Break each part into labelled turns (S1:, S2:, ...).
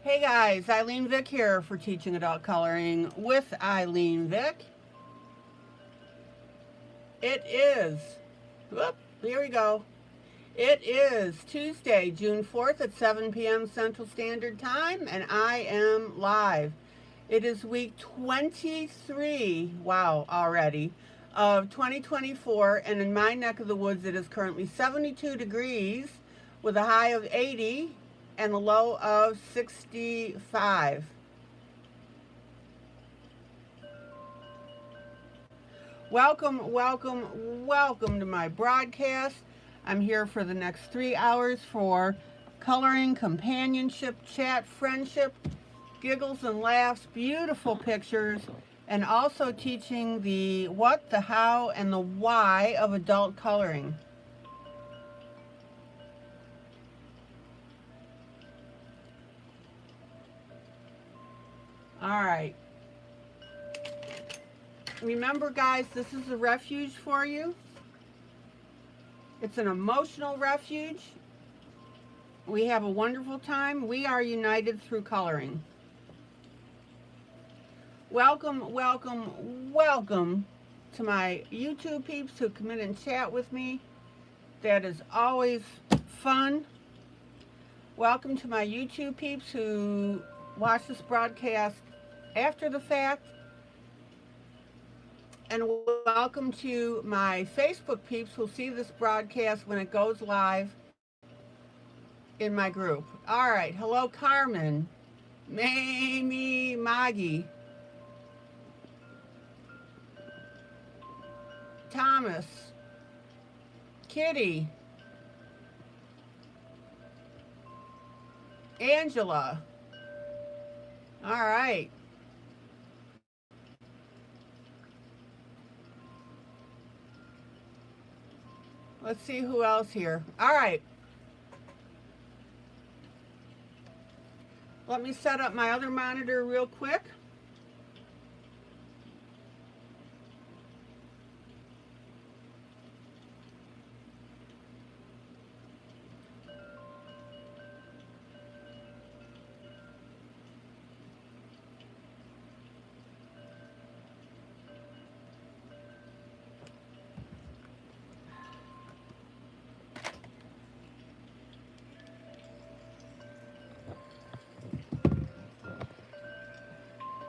S1: Hey guys, ILene Vick here for Teaching Adult Coloring with ILene Vick. It is, here we go. It is Tuesday, June 4th at 7 p.m. Central Standard Time, and I am live. It is week 23, wow, already, of 2024, and in my neck of the woods it is currently 72 degrees with a high of 80 and a low of 65. Welcome, welcome, welcome to my broadcast. I'm here for the next 3 hours for coloring, companionship, chat, friendship, giggles and laughs, beautiful pictures, and also teaching the what, the how, and the why of adult coloring. All right. Remember, guys, this is a refuge for you. It's an emotional refuge. We have a wonderful time. We are united through coloring. Welcome, welcome, welcome to my YouTube peeps who come in and chat with me. That is always fun. Welcome to my YouTube peeps who watch this broadcast after the fact. And welcome to my Facebook peeps who'll see this broadcast when it goes live in my group. All right, hello Carmen, Mamie, Maggie, Thomas, Kitty, Angela. All right. Let's see who else here. All right. Let me set up my other monitor real quick.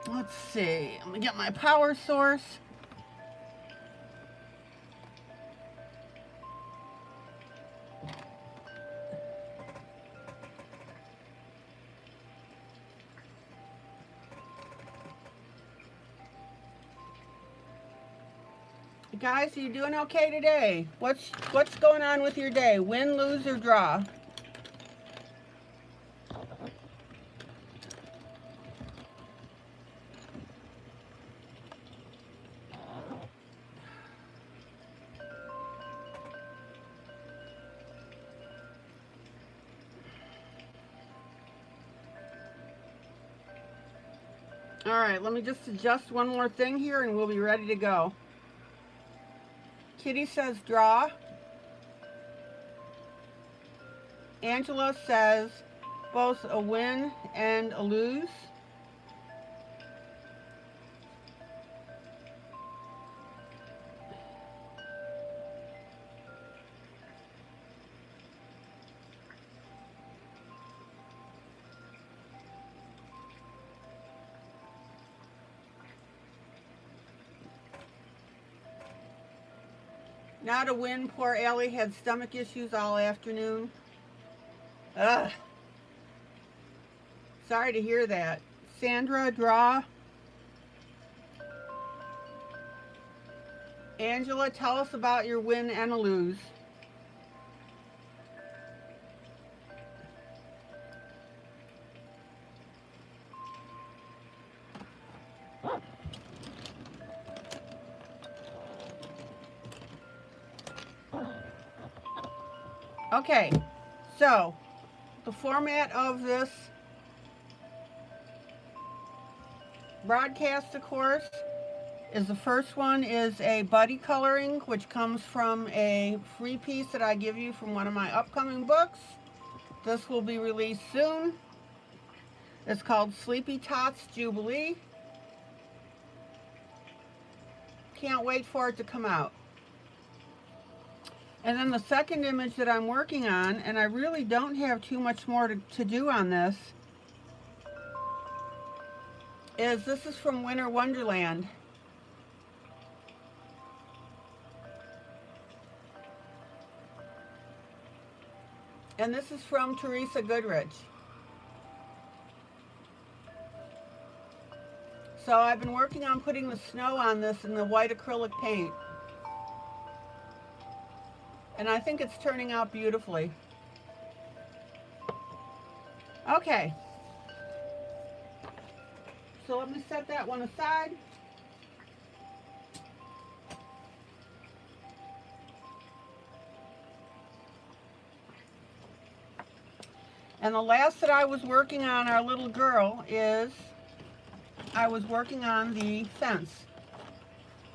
S1: Let's see, I'm gonna get my power source. Guys, are you doing okay today? What's going on with your day? Win, lose, or draw? All right, let me just adjust one more thing here and we'll be ready to go. Kitty says draw. Angela says both a win and a lose. Not a win. Poor Allie had stomach issues all afternoon. Ugh. Sorry to hear that. Sandra, draw. Angela, tell us about your win and a lose. Okay, so the format of this broadcast, of course, is the first one is a buddy coloring, which comes from a free piece that I give you from one of my upcoming books. This will be released soon. It's called Sleepy Tots Jubilee. Can't wait for it to come out. And then the second image that I'm working on, and I really don't have too much more to do on this, this is from Winter Wonderland. And this is from Teresa Goodrich. So I've been working on putting the snow on this in the white acrylic paint. And I think it's turning out beautifully. Okay. So let me set that one aside. And the last that I was working on, our little girl, is I was working on the fence.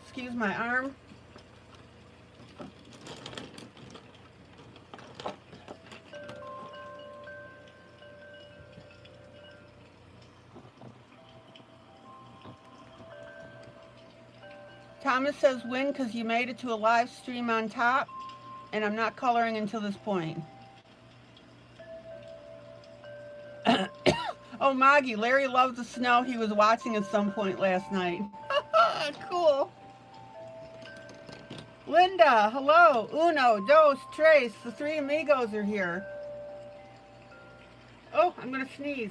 S1: Excuse my arm. Thomas says win because you made it to a live stream on top, and I'm not coloring until this point. Oh, Maggie, Larry loves the snow. He was watching at some point last night. Cool. Linda, hello. Uno, Dos, Trace, the three amigos are here. Oh, I'm going to sneeze.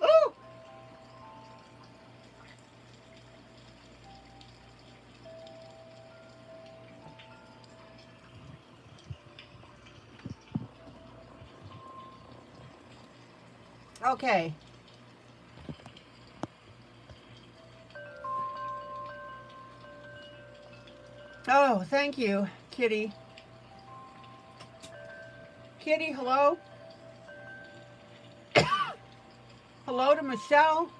S1: Oh. Okay. Oh, thank you, Kitty. Kitty, hello. Hello to Michelle.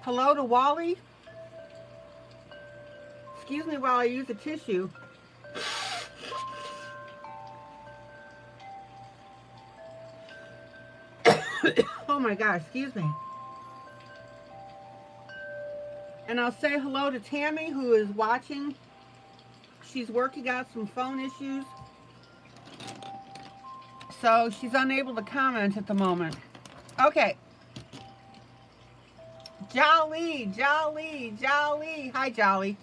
S1: Hello to Wally. Excuse me while I use a tissue. Oh my God, excuse me. And I'll say hello to Tammy, who is watching. She's working out some phone issues, so she's unable to comment at the moment. Okay. Jolly, Jolly, Jolly. Hi, Jolly.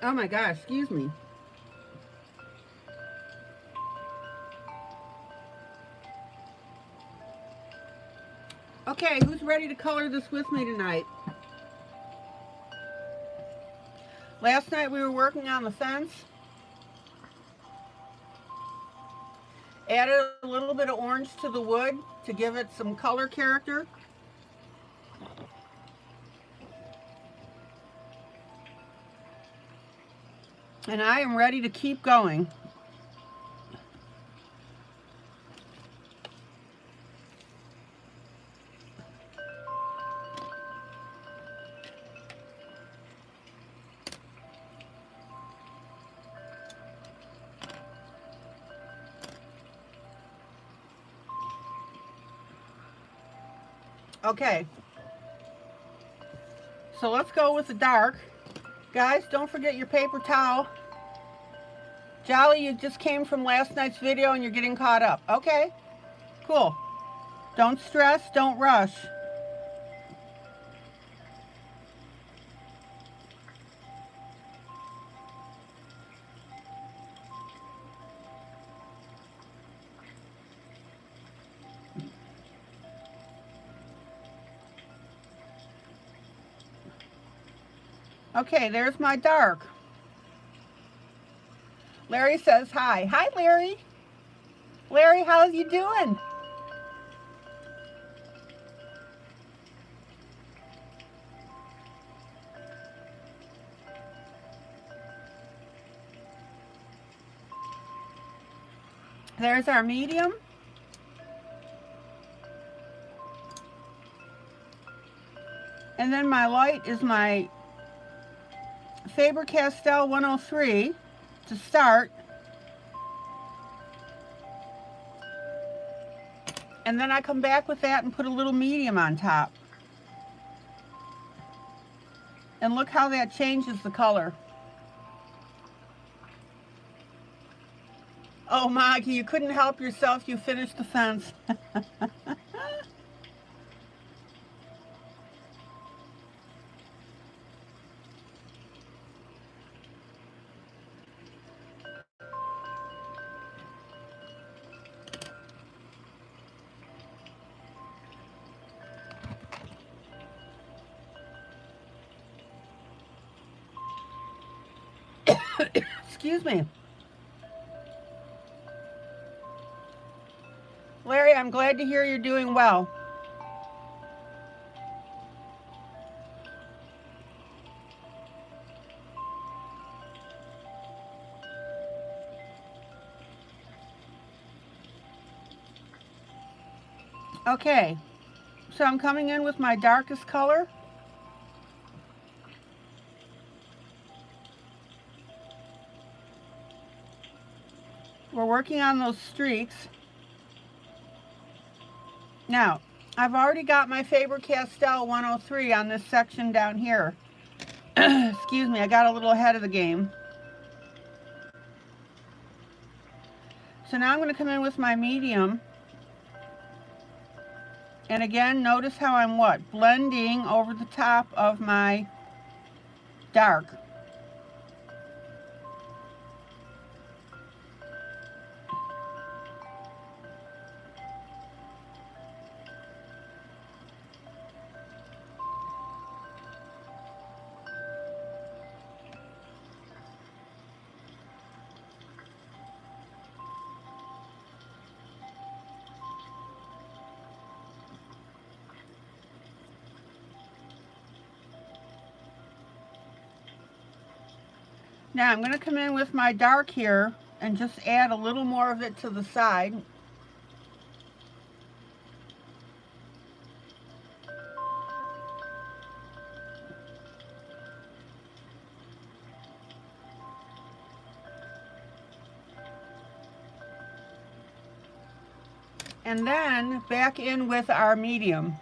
S1: Oh my gosh, excuse me. Okay, who's ready to color this with me tonight? Last night we were working on the fence. Added a little bit of orange to the wood to give it some color character. And I am ready to keep going. Okay. So let's go with the dark. Guys, don't forget your paper towel. Jolly, you just came from last night's video and you're getting caught up. Okay, cool. Don't stress, don't rush. Okay, there's my dark. Larry says hi. Hi, Larry. Larry, how's you doing? There's our medium. And then my light is my Faber-Castell 103 to start. And then I come back with that and put a little medium on top. And look how that changes the color. Oh, Maggie, you couldn't help yourself. You finished the fence. Excuse me. Larry, I'm glad to hear you're doing well. Okay, so I'm coming in with my darkest color. We're working on those streaks. Now, I've already got my Faber-Castell 103 on this section down here. Excuse me, I got a little ahead of the game. So now I'm going to come in with my medium. And again, notice how I'm what? Blending over the top of my dark. Now I'm going to come in with my dark here and just add a little more of it to the side. And then back in with our medium.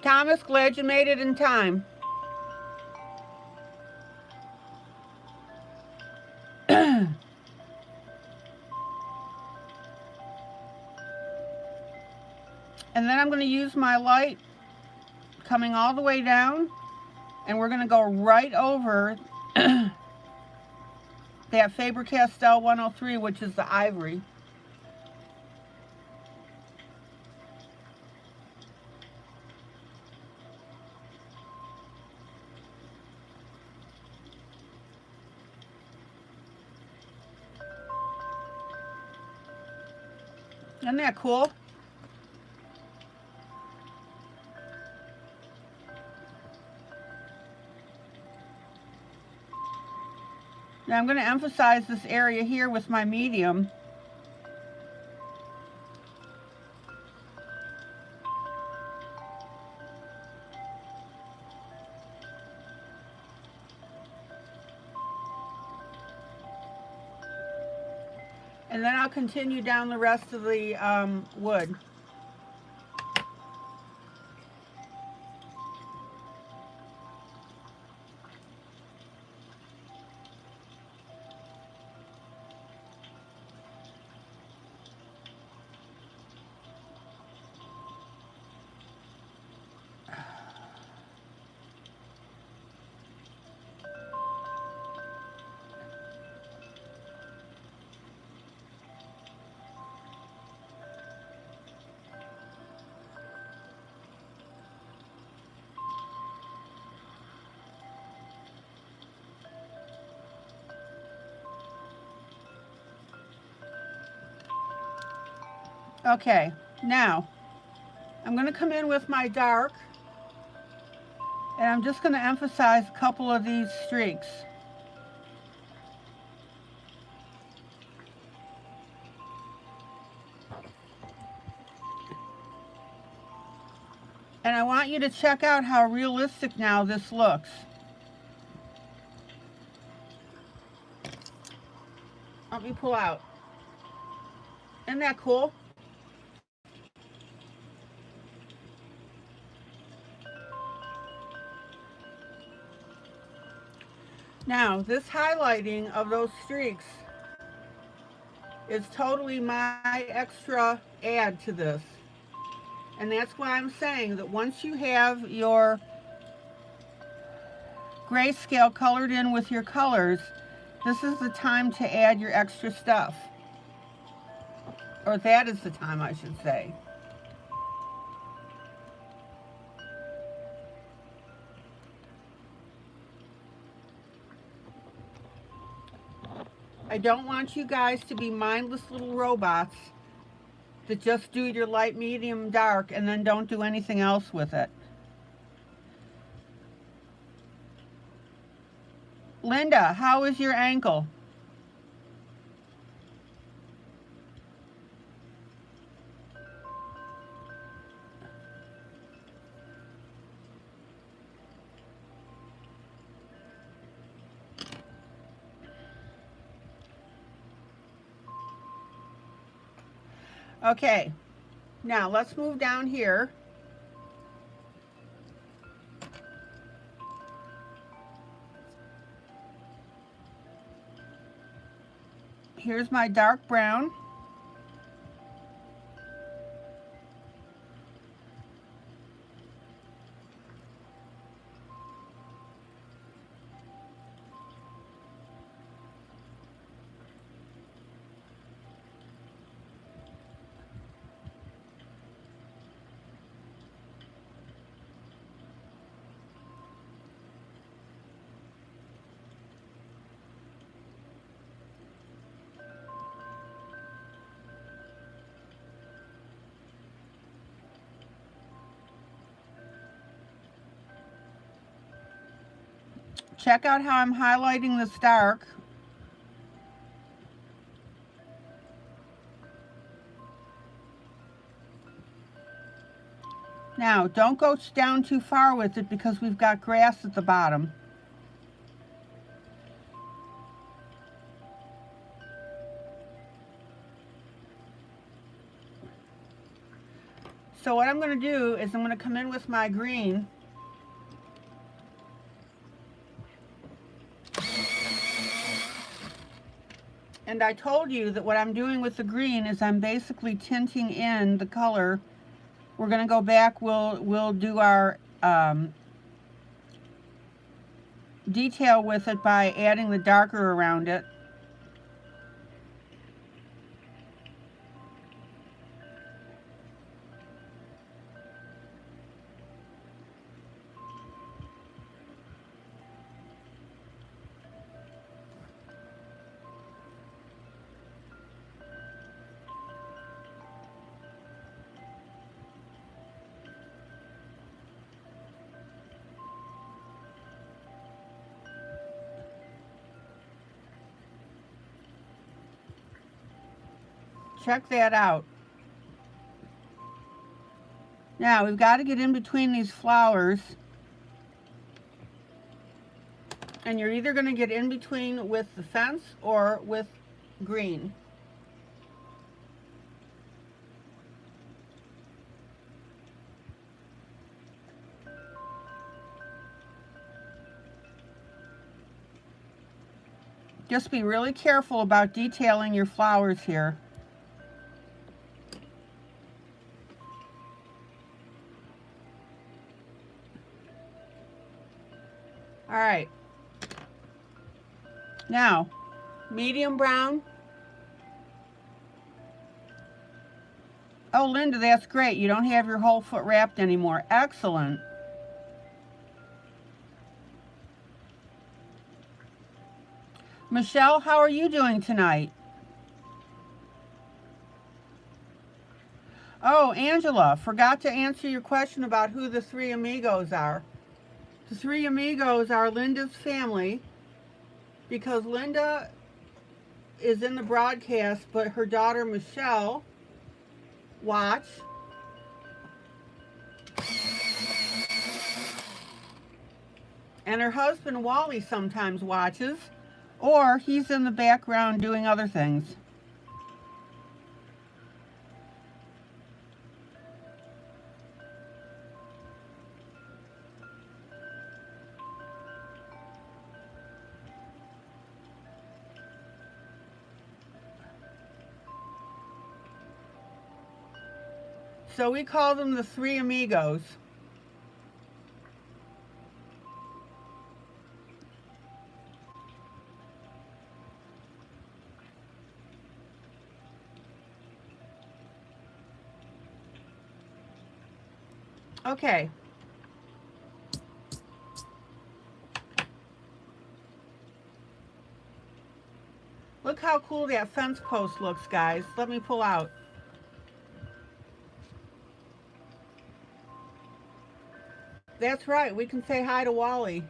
S1: Thomas, glad you made it in time. And then I'm going to use my light coming all the way down, and we're going to go right over that Faber-Castell 103, which is the ivory. Isn't that cool? Now I'm going to emphasize this area here with my medium. And then I'll continue down the rest of the wood. Okay, now I'm going to come in with my dark, and I'm just going to emphasize a couple of these streaks. And I want you to check out how realistic now this looks. Let me pull out. Isn't that cool? Now, this highlighting of those streaks is totally my extra add to this. And that's why I'm saying that once you have your grayscale colored in with your colors, this is the time to add your extra stuff. Or that is the time, I should say. I don't want you guys to be mindless little robots that just do your light, medium, dark, and then don't do anything else with it. Linda, how is your ankle? Okay, now let's move down here. Here's my dark brown. Check out how I'm highlighting this dark. Now, don't go down too far with it because we've got grass at the bottom. So what I'm going to do is I'm going to come in with my green. And I told you that what I'm doing with the green is I'm basically tinting in the color. We're going to go back, we'll do our detail with it by adding the darker around it. Check that out. Now we've got to get in between these flowers, and you're either going to get in between with the fence or with green. Just be really careful about detailing your flowers here. All right. Now, medium brown. Oh, Linda, that's great. You don't have your whole foot wrapped anymore. Excellent. Michelle, how are you doing tonight? Oh, Angela, forgot to answer your question about who the three amigos are. The three amigos are Linda's family, because Linda is in the broadcast, but her daughter Michelle, watch, And her husband Wally sometimes watches, or he's in the background doing other things. So we call them the Three Amigos. Okay. Look how cool that fence post looks, guys. Let me pull out. That's right, we can say hi to Wally.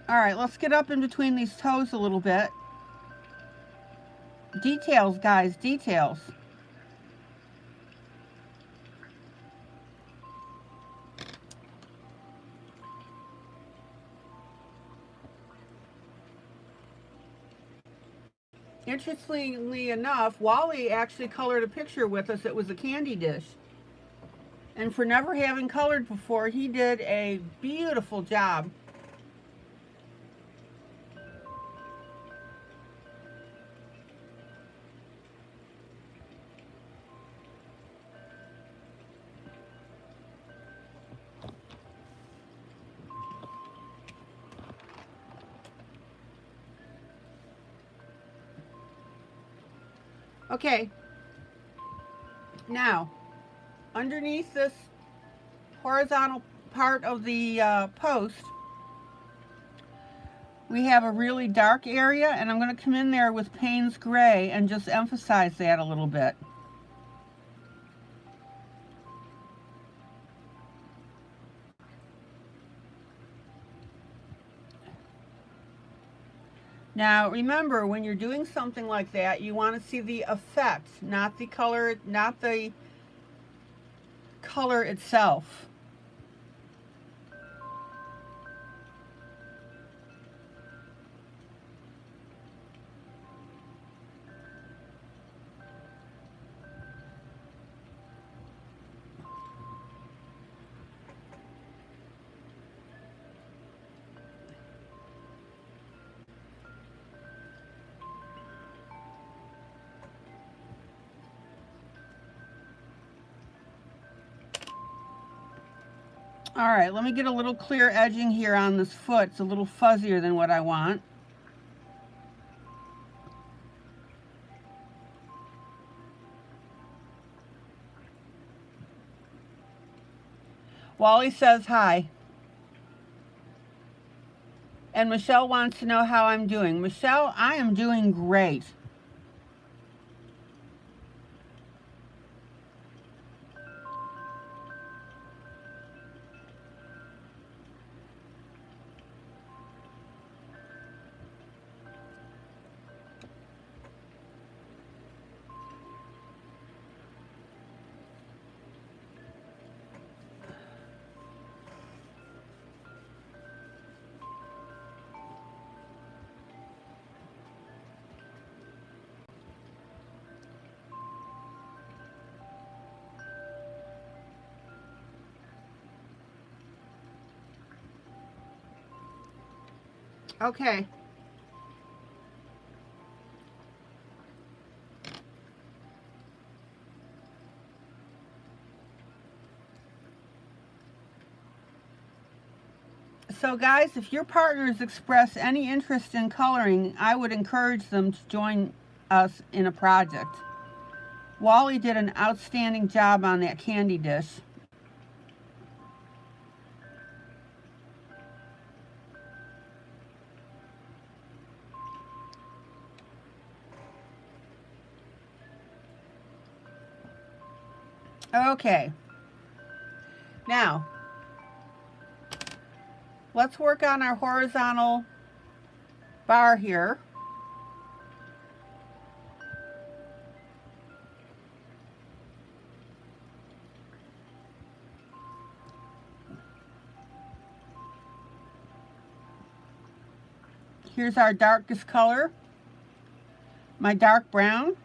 S1: All right, let's get up in between these toes a little bit. Details, guys, details. Interestingly enough, Wally actually colored a picture with us. It was a candy dish. And for never having colored before, he did a beautiful job. Okay, now underneath this horizontal part of the post, we have a really dark area, and I'm going to come in there with Payne's Gray and just emphasize that a little bit. Now remember, when you're doing something like that, you want to see the effect, not the color itself. All right, let me get a little clear edging here on this foot. It's a little fuzzier than what I want. Wally says hi. And Michelle wants to know how I'm doing. Michelle, I am doing great. Okay. So guys, if your partners express any interest in coloring, I would encourage them to join us in a project. Wally did an outstanding job on that candy dish. Okay. Now, Let's work on our horizontal bar here. Here's our darkest color, my dark brown.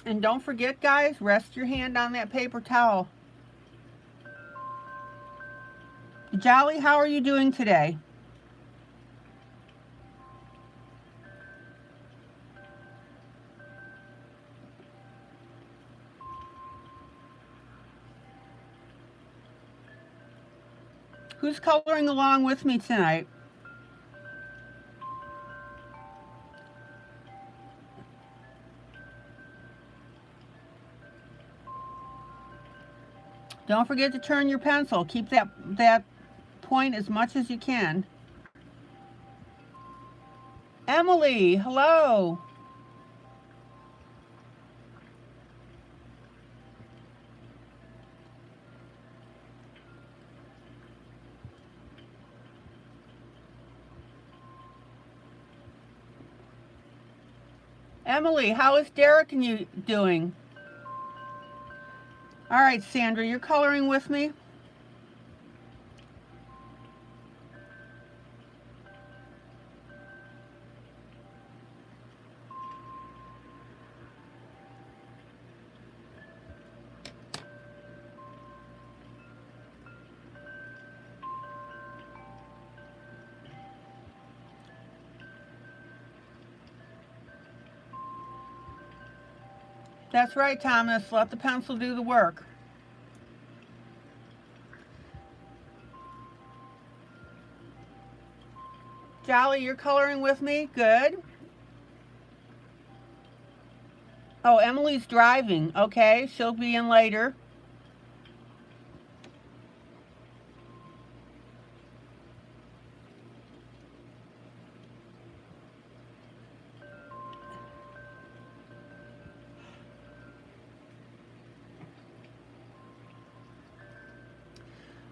S1: And don't forget, guys, rest your hand on that paper towel. Jolly, how are you doing today? Who's coloring along with me tonight? Don't forget to turn your pencil. Keep that point as much as you can. Emily, hello. Emily, how is Derek and you doing? All right, Sandra, you're coloring with me? That's right, Thomas. Let the pencil do the work. Jolly, you're coloring with me? Good. Oh, Emily's driving. Okay, she'll be in later.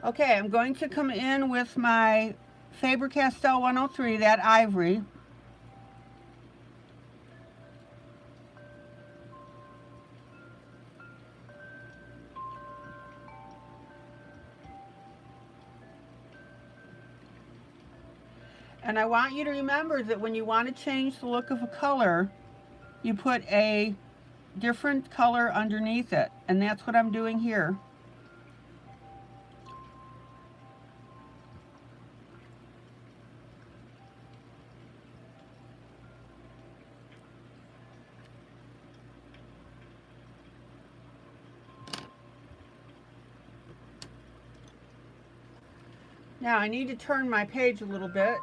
S1: Okay, I'm going to come in with my Faber-Castell 103, that ivory. And I want you to remember that when you want to change the look of a color, you put a different color underneath it. And that's what I'm doing here. Now I need to turn my page a little bit.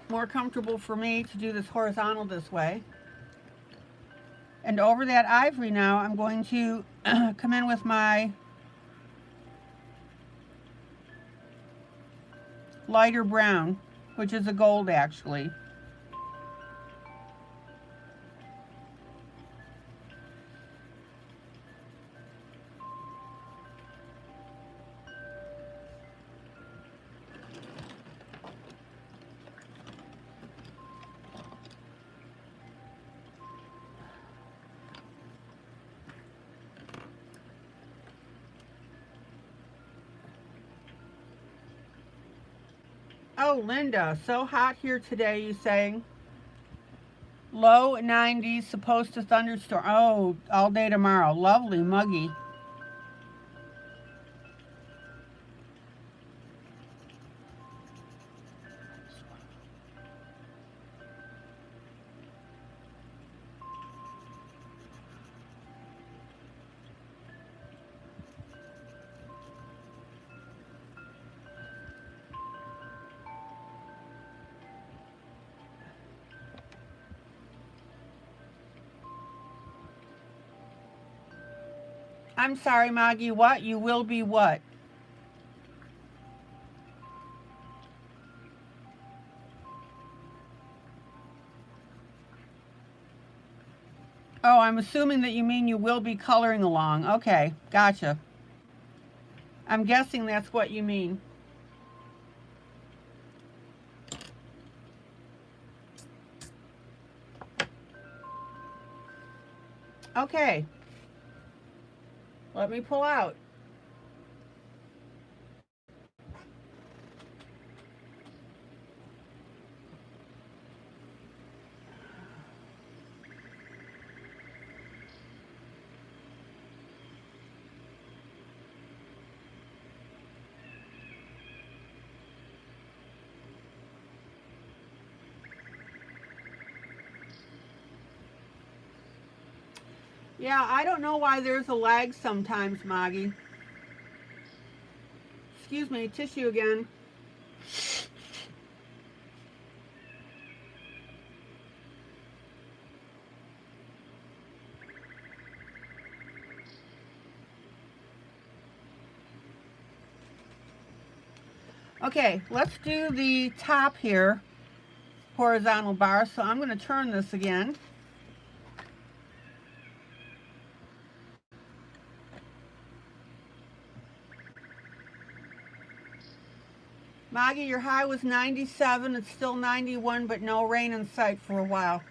S1: More comfortable for me to do this horizontal this way. And over that ivory now, I'm going to come in with my lighter brown, which is a gold actually. Oh, Linda, so hot here today, you saying? Low 90s, supposed to thunderstorm. Oh, all day tomorrow. Lovely, muggy. I'm sorry, Maggie, what? You will be what? Oh, I'm assuming that you mean you will be coloring along. Okay, gotcha. I'm guessing that's what you mean. Okay, let me pull out. Yeah, I don't know why there's a lag sometimes, Maggie. Excuse me, tissue again. Okay, let's do the top here, horizontal bar. So I'm going to turn this again. Maggie, your high was 97. It's still 91, but no rain in sight for a while.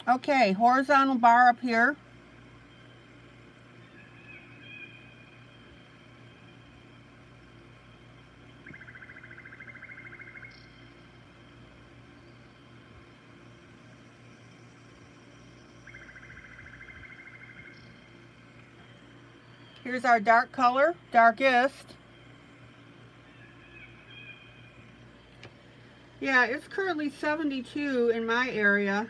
S1: Okay, horizontal bar up here. Here's our dark color, darkest. Yeah, it's currently 72 in my area.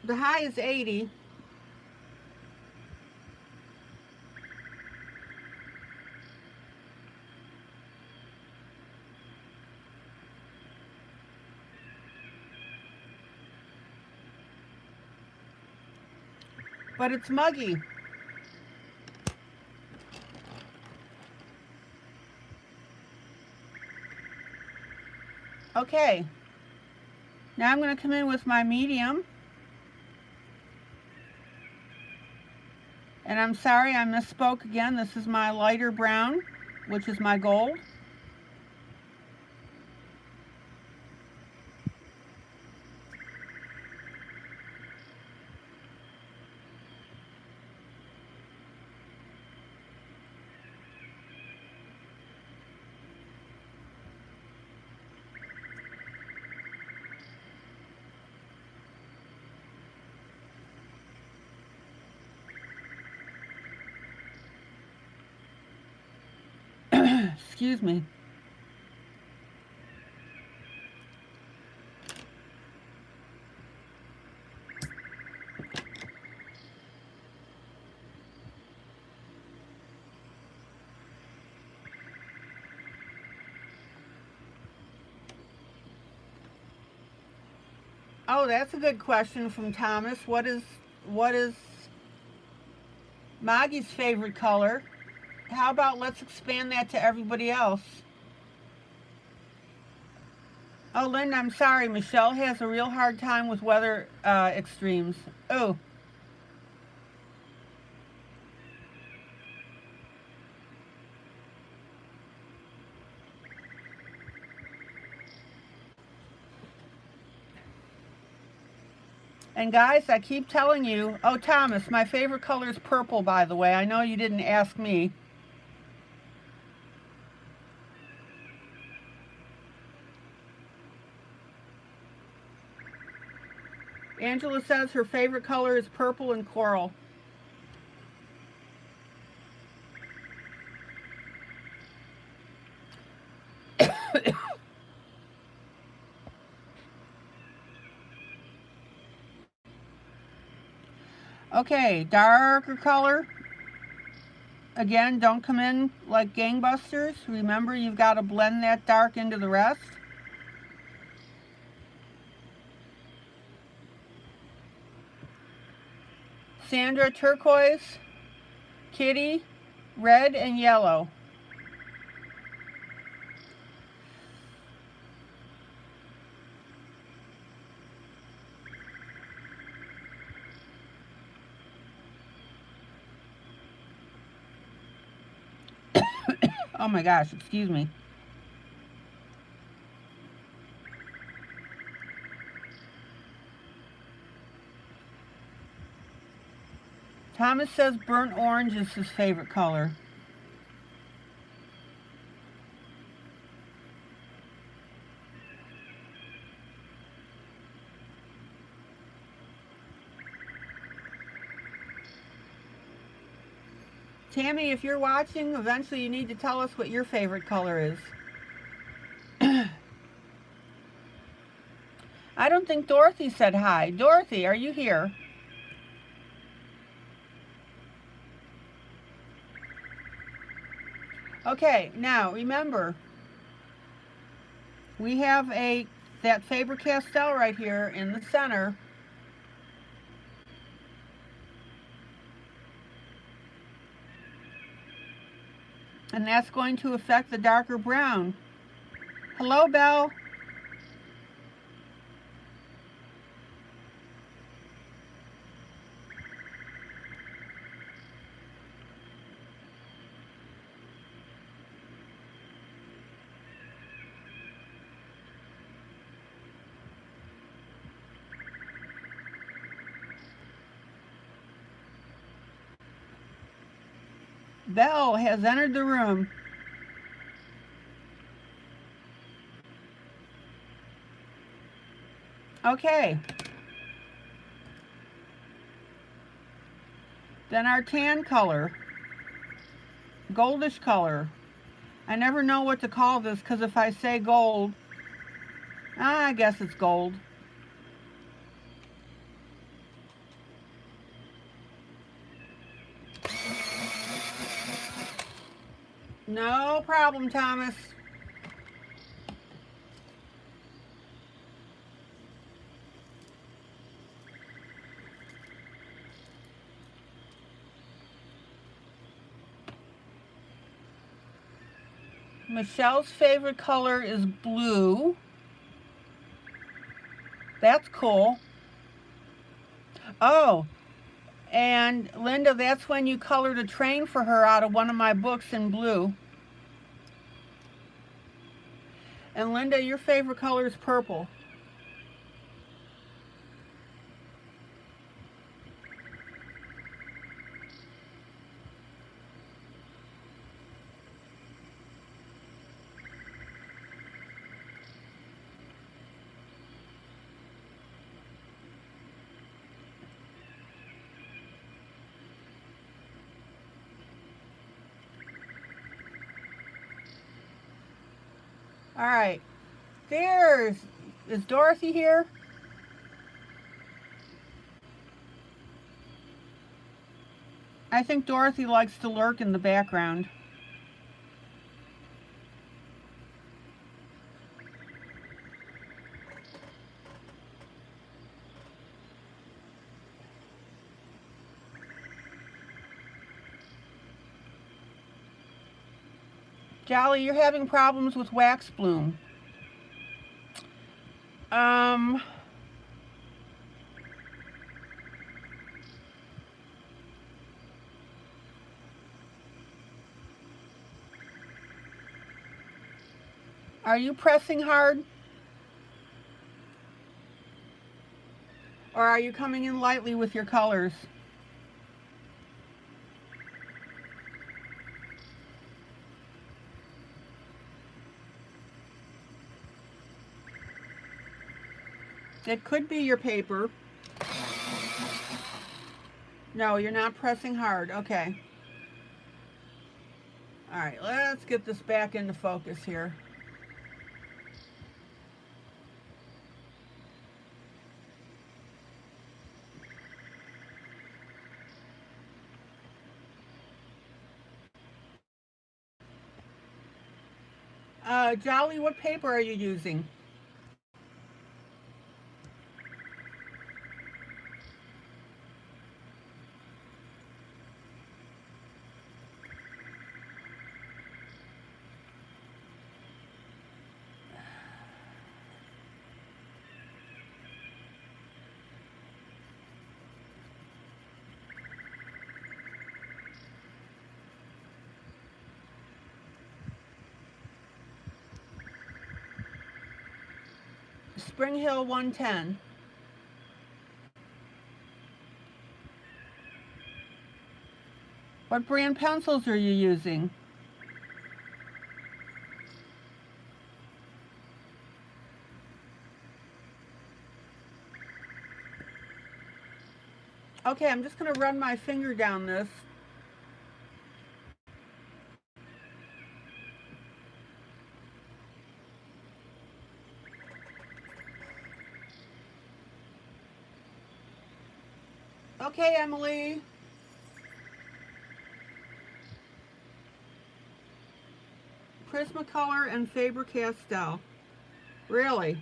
S1: The high is 80. But it's muggy. Okay, now I'm going to come in with my medium. And I'm sorry, I misspoke again. This is my lighter brown, which is my gold. Excuse me. Oh, that's a good question from Thomas. What is Maggie's favorite color? How about let's expand that to everybody else? Oh, Linda, I'm sorry. Michelle has a real hard time with weather extremes. Oh. And guys, I keep telling you, oh, Thomas, my favorite color is purple, by the way. I know you didn't ask me. Angela says her favorite color is purple and coral. Okay, darker color. Again, don't come in like gangbusters. Remember, you've got to blend that dark into the rest. Sandra, turquoise, Kitty, red, and yellow. Oh my gosh, excuse me. Thomas says burnt orange is his favorite color. Tammy, if you're watching, eventually you need to tell us what your favorite color is. I don't think Dorothy said hi. Dorothy, are you here? Okay, now remember, we have that Faber-Castell right here in the center. And that's going to affect the darker brown. Hello, Belle. Belle has entered the room. Okay. Then our tan color, goldish color. I never know what to call this because if I say gold, I guess it's gold. No problem, Thomas. Michelle's favorite color is blue. That's cool. Oh, and Linda, that's when you colored a train for her out of one of my books in blue. And Linda, your favorite color is purple. All right, is Dorothy here? I think Dorothy likes to lurk in the background. Jolly, you're having problems with wax bloom. Are you pressing hard? Or are you coming in lightly with your colors? It could be your paper. No, you're not pressing hard. Okay. All right, let's get this back into focus here. Jolly, what paper are you using? Spring Hill 110. What brand pencils are you using? Okay, I'm just going to run my finger down this. Okay, Emily. Prismacolor and Faber-Castell. Really?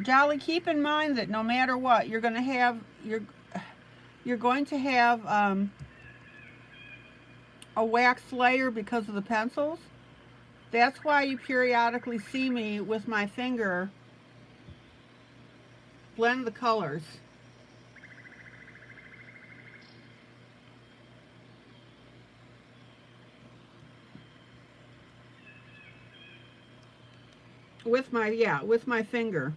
S1: Jolly, keep in mind that no matter what, you're going to have a wax layer because of the pencils. That's why you periodically see me with my finger blend the colors. With my finger.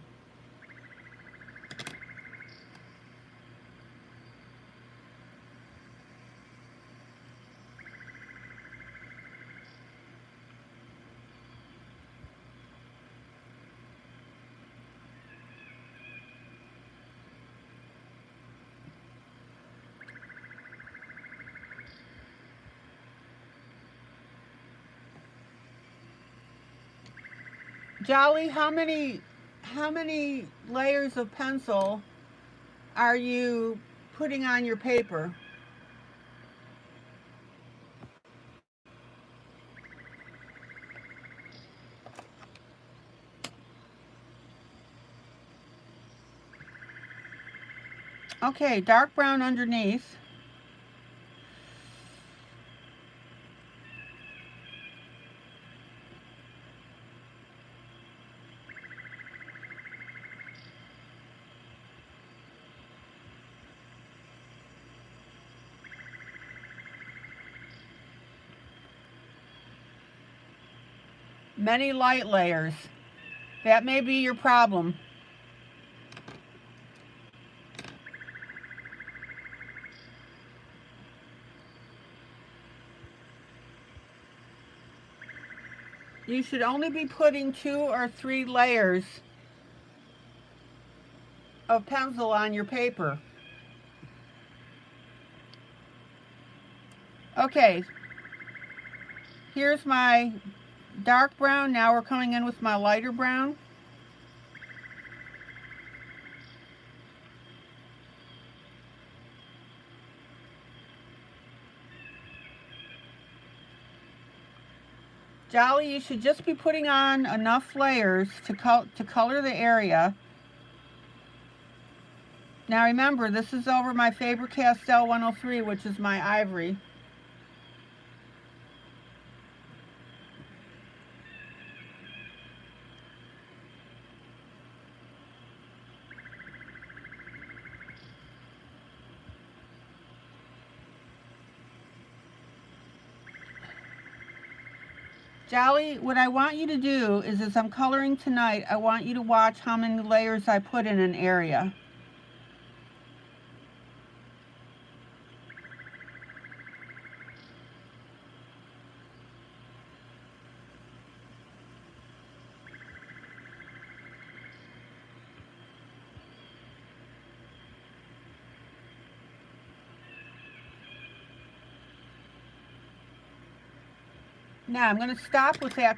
S1: Jolly, how many layers of pencil are you putting on your paper? Okay, dark brown underneath. Many light layers. That may be your problem. You should only be putting 2 or 3 layers of pencil on your paper. Okay, here's my dark brown. Now we're coming in with my lighter brown. Jolly, you should just be putting on enough layers to color the area. Now remember, this is over my Faber-Castell 103, which is my ivory. Jolly, what I want you to do is, as I'm coloring tonight, I want you to watch how many layers I put in an area. Now I'm going to stop with that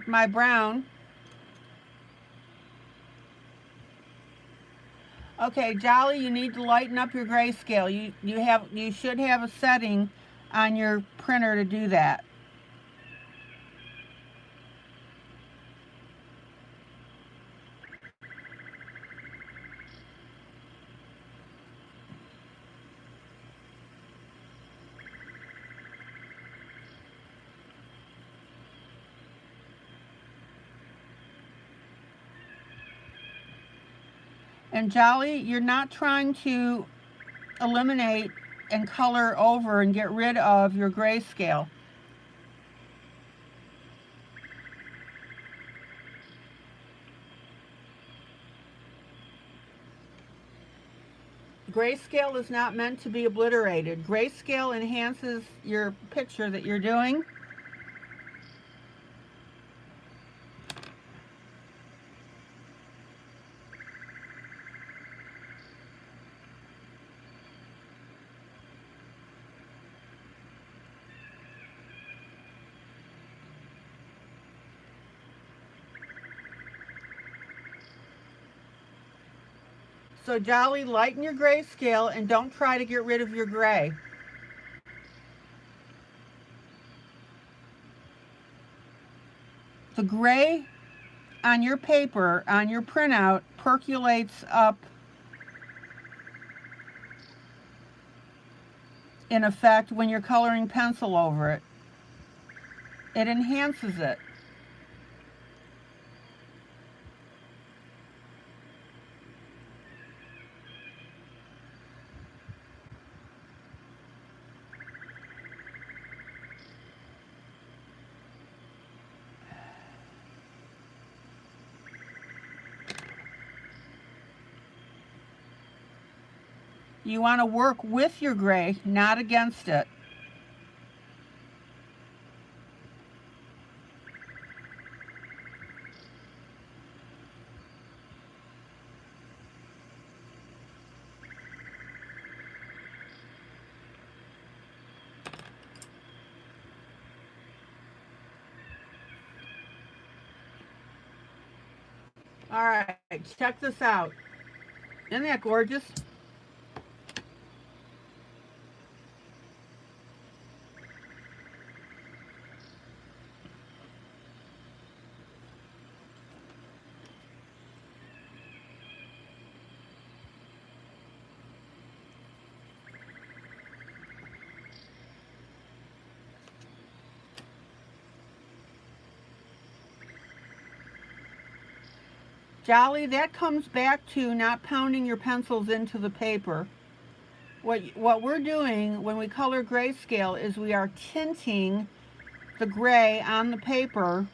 S1: my brown. Okay, Jolly, you need to lighten up your grayscale. You should have a setting on your printer to do that. And Jolly, you're not trying to eliminate and color over and get rid of your grayscale. Grayscale is not meant to be obliterated. Grayscale enhances your picture that you're doing. So Jolly, lighten your grayscale and don't try to get rid of your gray. The gray on your paper, on your printout, percolates up in effect when you're coloring pencil over it. It enhances it. You want to work with your gray, not against it. All right, check this out. Isn't that gorgeous? Jolly, that comes back to not pounding your pencils into the paper. What we're doing when we color grayscale is we are tinting the gray on the paper,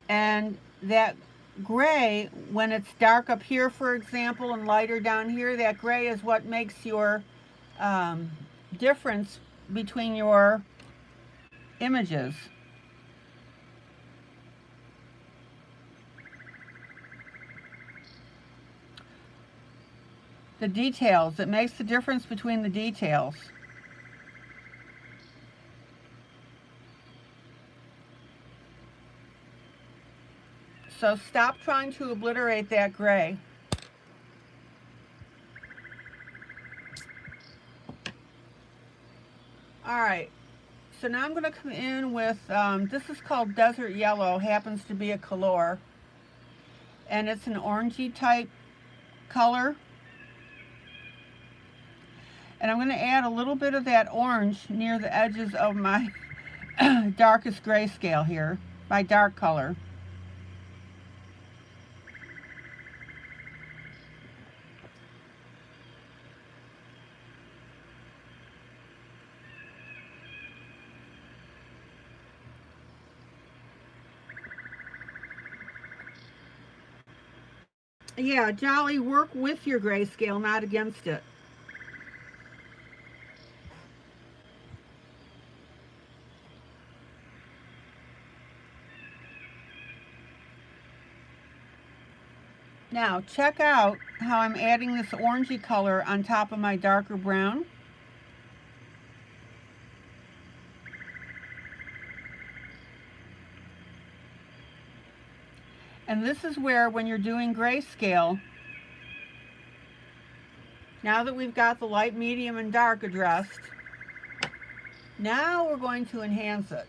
S1: and that gray, when it's dark up here, for example, and lighter down here, that gray is what makes your difference between your images. The details, it makes the difference between the details. So stop trying to obliterate that gray. All right, so now I'm going to come in with, this is called Desert Yellow, happens to be a color, and it's an orangey type color. And I'm going to add a little bit of that orange near the edges of my darkest grayscale here, my dark color. Yeah, Jolly, work with your grayscale, not against it. Now, check out how I'm adding this orangey color on top of my darker brown. And this is where, when you're doing grayscale, Now that we've got the light, medium, and dark addressed, now we're going to enhance it.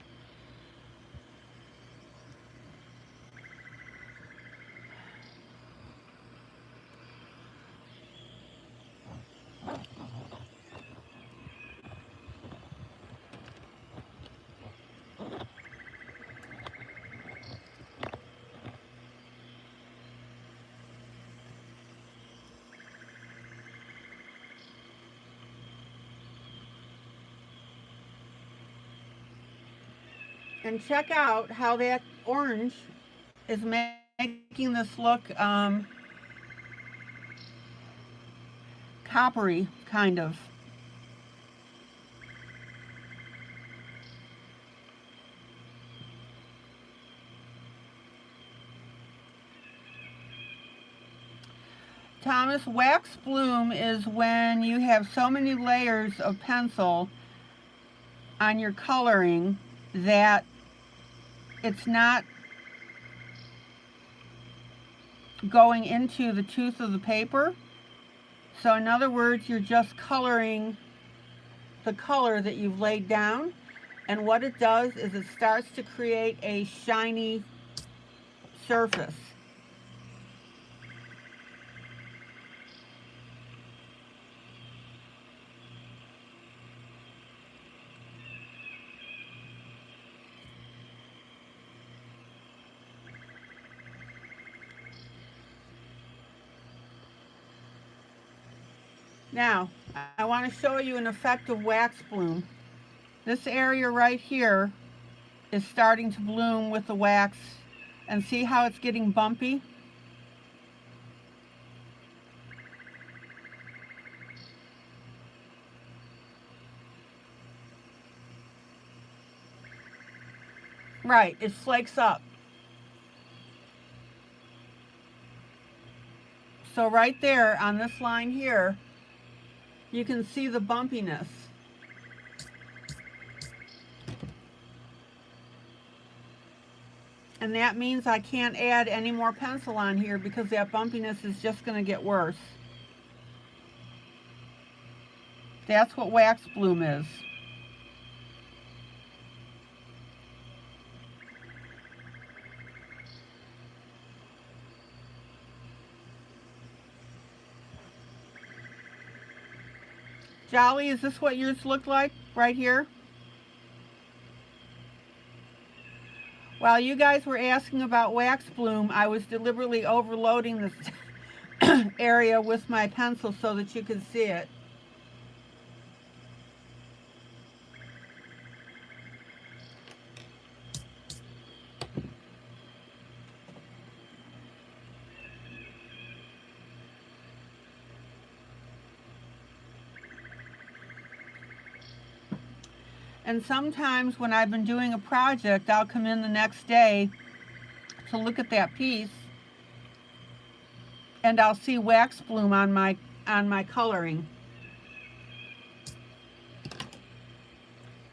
S1: And check out how that orange is making this look coppery, kind of. Thomas, wax bloom is when you have so many layers of pencil on your coloring that it's not going into the tooth of the paper. So in other words, you're just coloring the color that you've laid down, and what it does is it starts to create a shiny surface. Now, I want to show you an effect of wax bloom. This area right here is starting to bloom with the wax, and see how it's getting bumpy? Right, it flakes up. So right there on this line here, you can see the bumpiness. And that means I can't add any more pencil on here because that bumpiness is just going to get worse. That's what wax bloom is. Jolly, is this what yours looked like right here? While you guys were asking about wax bloom, I was deliberately overloading this area with my pencil so that you could see it. And sometimes when I've been doing a project, I'll come in the next day to look at that piece, and I'll see wax bloom on my coloring.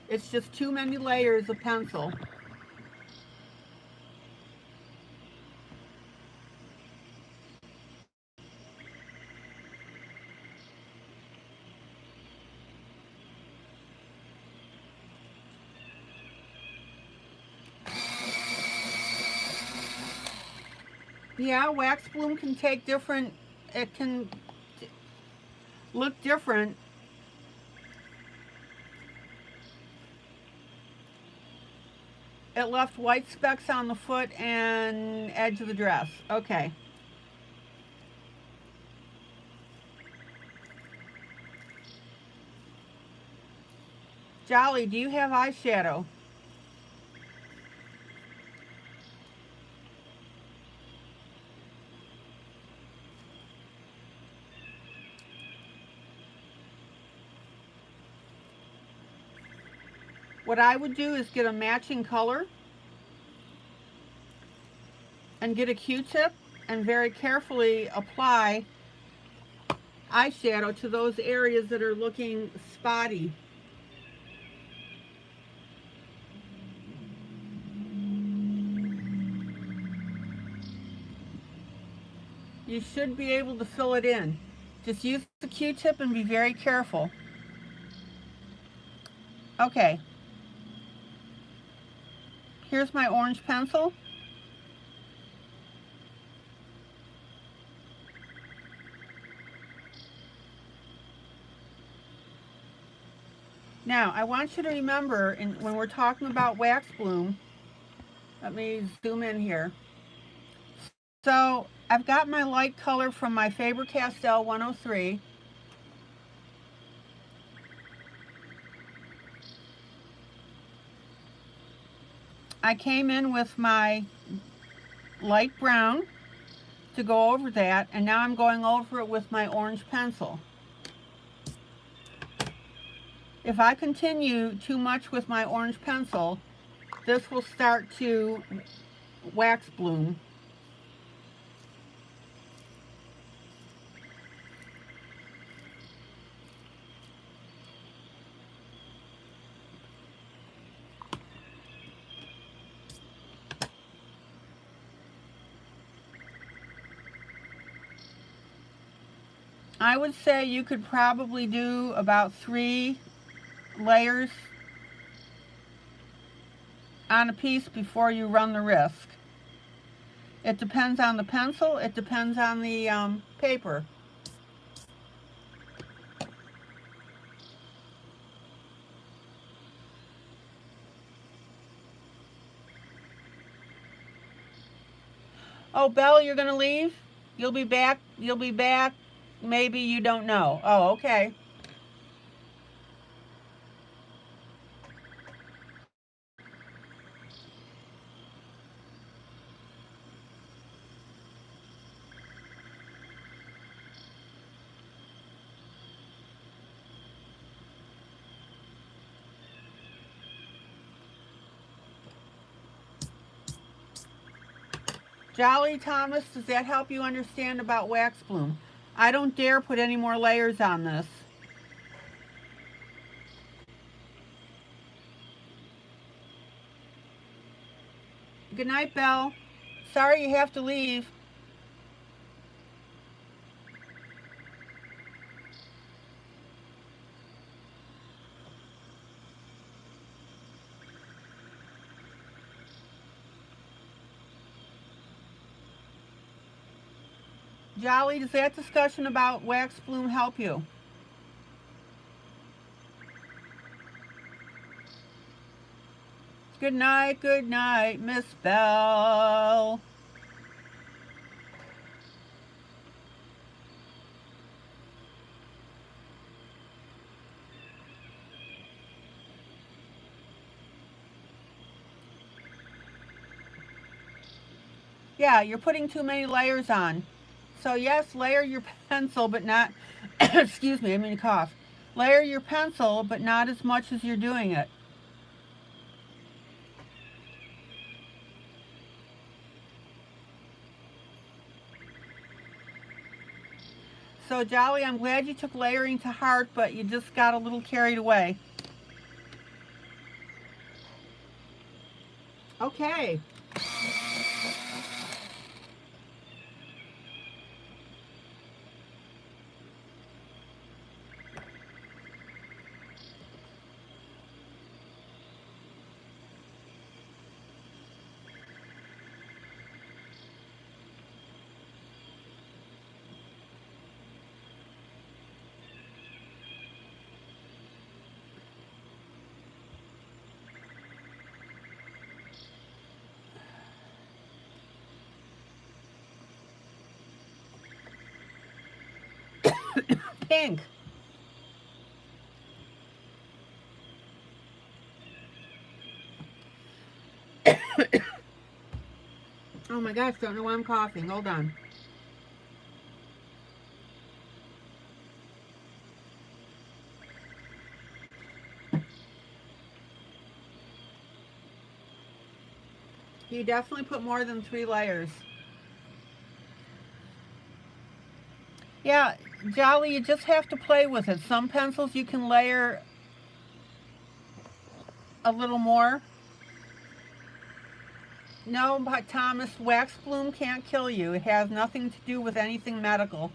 S1: It's just too many layers of pencil. Yeah, wax bloom can take different, it can look different. It left white specks on the foot and edge of the dress. Okay. Jolly, do you have eyeshadow? What I would do is get a matching color and get a Q-tip and very carefully apply eyeshadow to those areas that are looking spotty. You should be able to fill it in. Just use the Q-tip and be very careful. Okay. Here's my orange pencil. Now, I want you to remember, when we're talking about wax bloom, let me zoom in here. So, I've got my light color from my Faber-Castell 103. I came in with my light brown to go over that, and now I'm going over it with my orange pencil. If I continue too much with my orange pencil, this will start to wax bloom. I would say you could probably do about 3 layers on a piece before you run the risk. It depends on the pencil, it depends on the paper. Oh, Belle, you're gonna leave? You'll be back? Maybe you don't know. Oh, okay. Jolly Thomas, does that help you understand about wax bloom? I don't dare put any more layers on this. Good night, Belle. Sorry you have to leave. Jolly, does that discussion about wax bloom help you? Good night, Miss Belle. Yeah, you're putting too many layers on. So yes, layer your pencil, but not, excuse me, I mean to cough. Layer your pencil, but not as much as you're doing it. So Jolly, I'm glad you took layering to heart, but you just got a little carried away. Okay. Pink. Oh my gosh, don't know why I'm coughing. Hold on. You definitely put more than 3 layers. Yeah, Jolly, you just have to play with it. Some pencils you can layer a little more. No, but Thomas, wax bloom can't kill you. It has nothing to do with anything medical.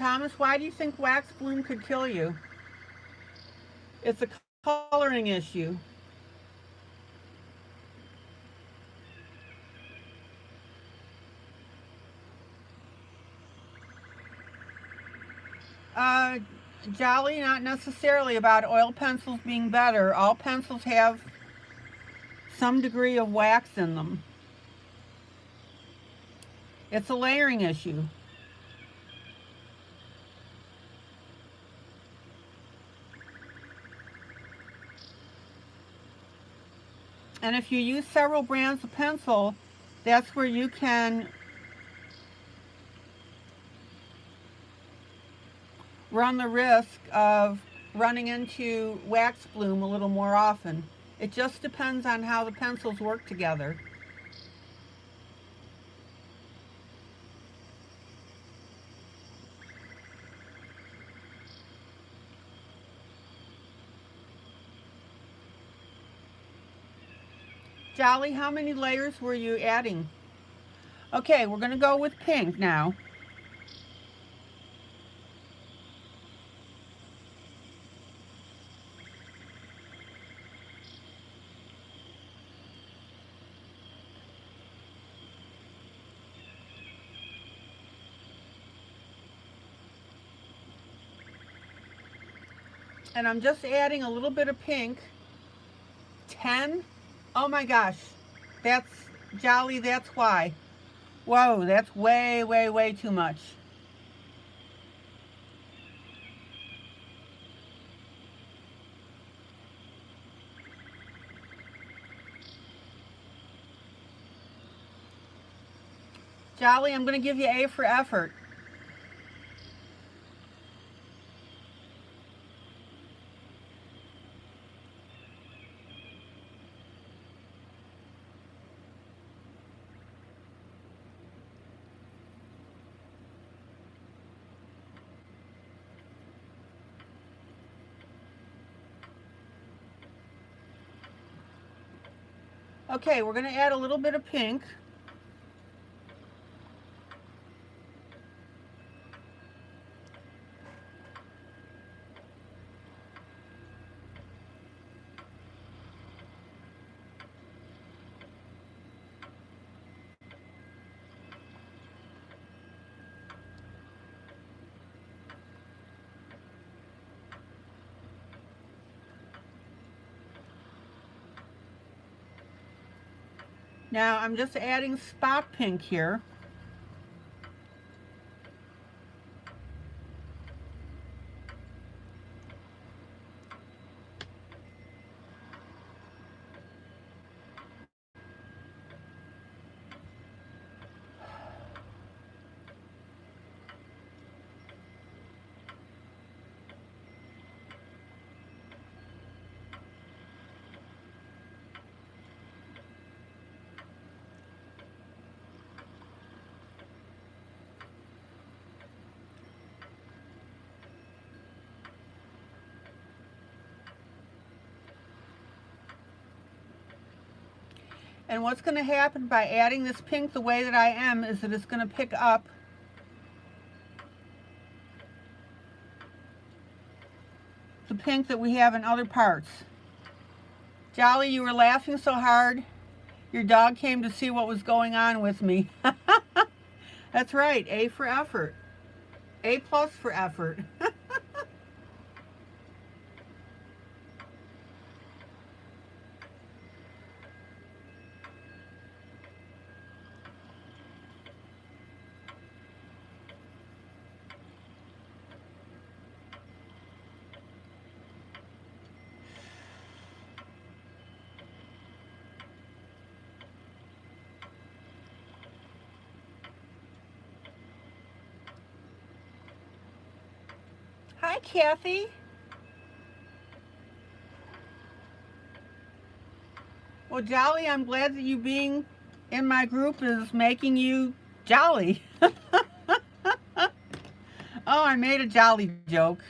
S1: Thomas, why do you think wax bloom could kill you? It's a coloring issue. Uh, Jolly, not necessarily about oil pencils being better. All pencils have some degree of wax in them. It's a layering issue. And if you use several brands of pencil, that's where you can run the risk of running into wax bloom a little more often. It just depends on how the pencils work together. Jolly, how many layers were you adding? Okay, we're going to go with pink now. And I'm just adding a little bit of pink. 10? Oh my gosh. That's, Jolly, that's why. Whoa, that's way, way, way too much. Jolly, I'm going to give you A for effort. Okay, we're going to add a little bit of pink. Now I'm just adding spot pink here. And what's going to happen by adding this pink the way that I am is that it's going to pick up the pink that we have in other parts. Jolly, you were laughing so hard, your dog came to see what was going on with me. That's right, A for effort. A plus for effort. Hi, Kathy. Well, Jolly, I'm glad that you being in my group is making you jolly. Oh, I made a jolly joke.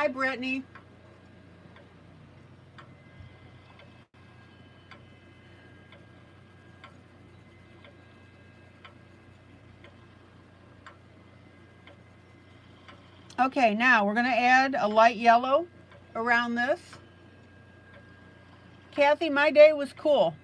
S1: Hi, Brittany. Okay, now we're going to add a light yellow around this. Kathy, my day was cool.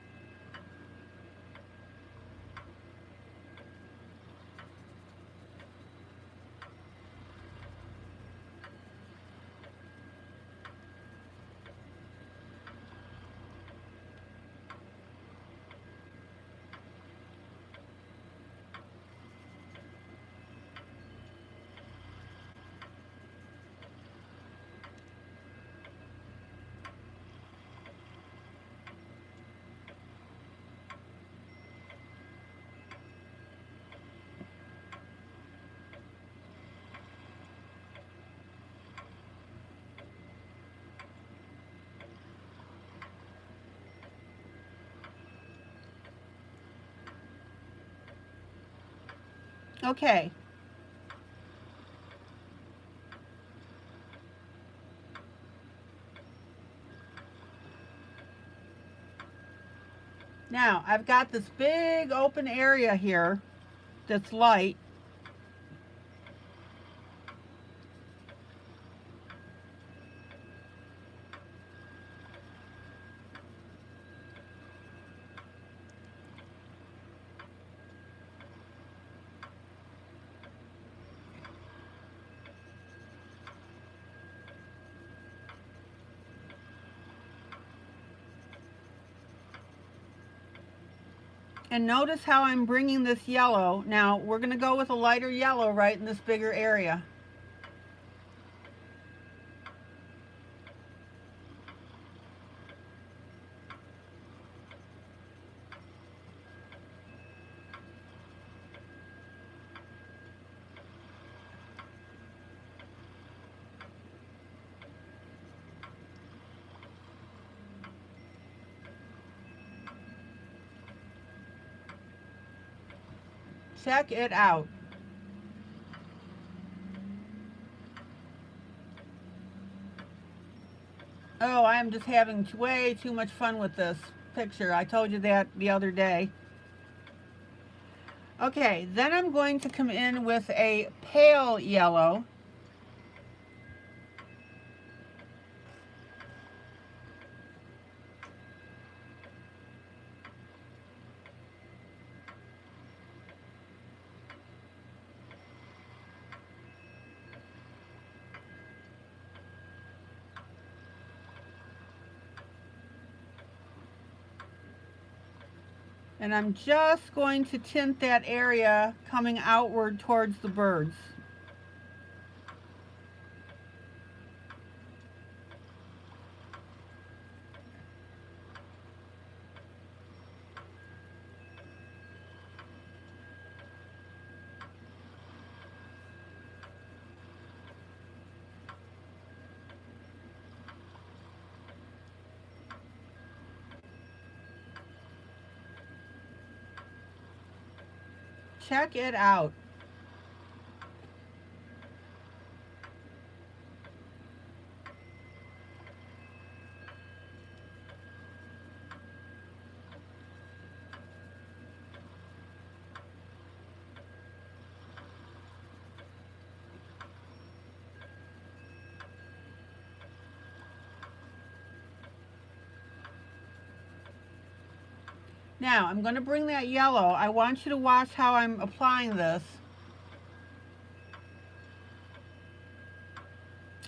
S1: Okay. Now, I've got this big open area here that's light. And notice how I'm bringing this yellow. Now, we're going to go with a lighter yellow right in this bigger area. Check it out. Oh, I am just having way too much fun with this picture. I told you that the other day. Okay, then I'm going to come in with a pale yellow. And I'm just going to tint that area coming outward towards the birds. Check it out. Now, I'm going to bring that yellow. I want you to watch how I'm applying this.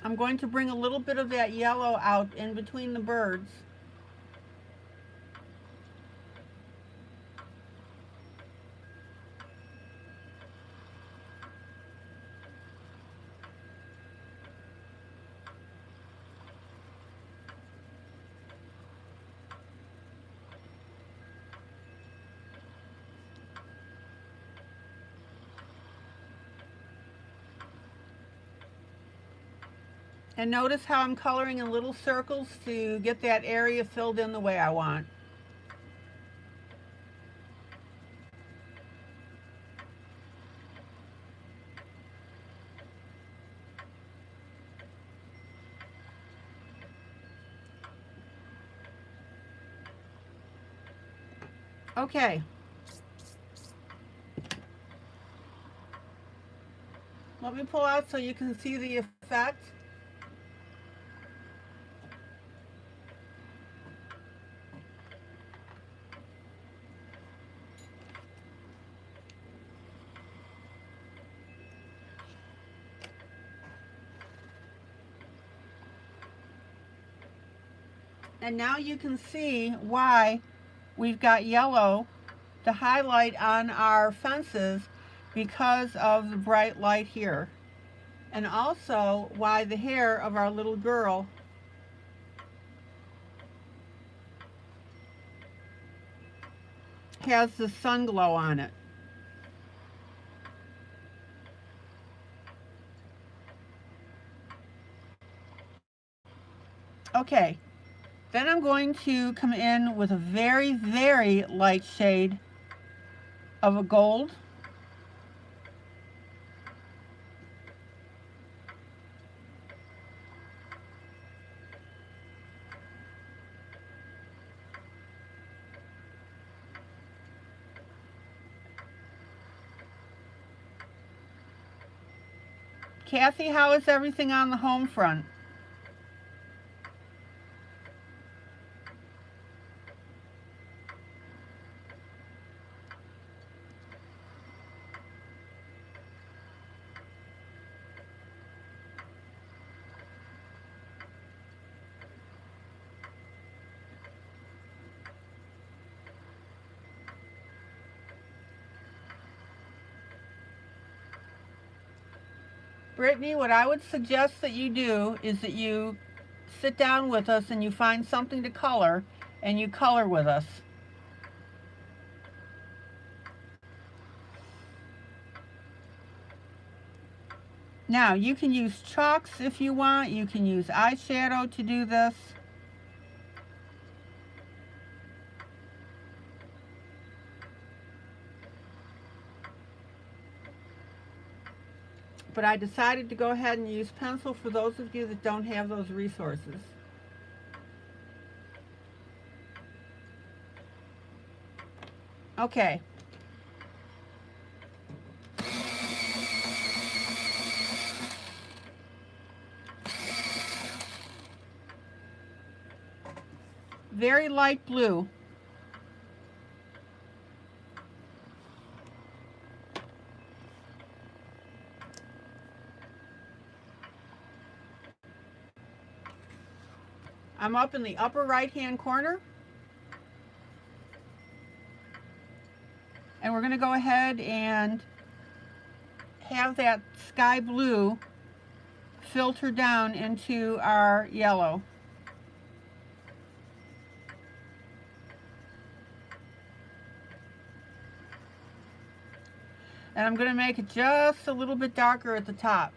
S1: I'm going to bring a little bit of that yellow out in between the birds. And notice how I'm coloring in little circles to get that area filled in the way I want. Okay. Let me pull out so you can see the effect. And now you can see why we've got yellow to highlight on our fences because of the bright light here. And also why the hair of our little girl has the sun glow on it. Okay, then I'm going to come in with a very, very light shade of a gold. Kathy, how is everything on the home front? Brittany, what I would suggest that you do is that you sit down with us and you find something to color and you color with us. Now, you can use chalks if you want. You can use eyeshadow to do this. But I decided to go ahead and use pencil for those of you that don't have those resources. Okay. Very light blue. I'm up in the upper right-hand corner. And we're going to go ahead and have that sky blue filter down into our yellow. And I'm going to make it just a little bit darker at the top.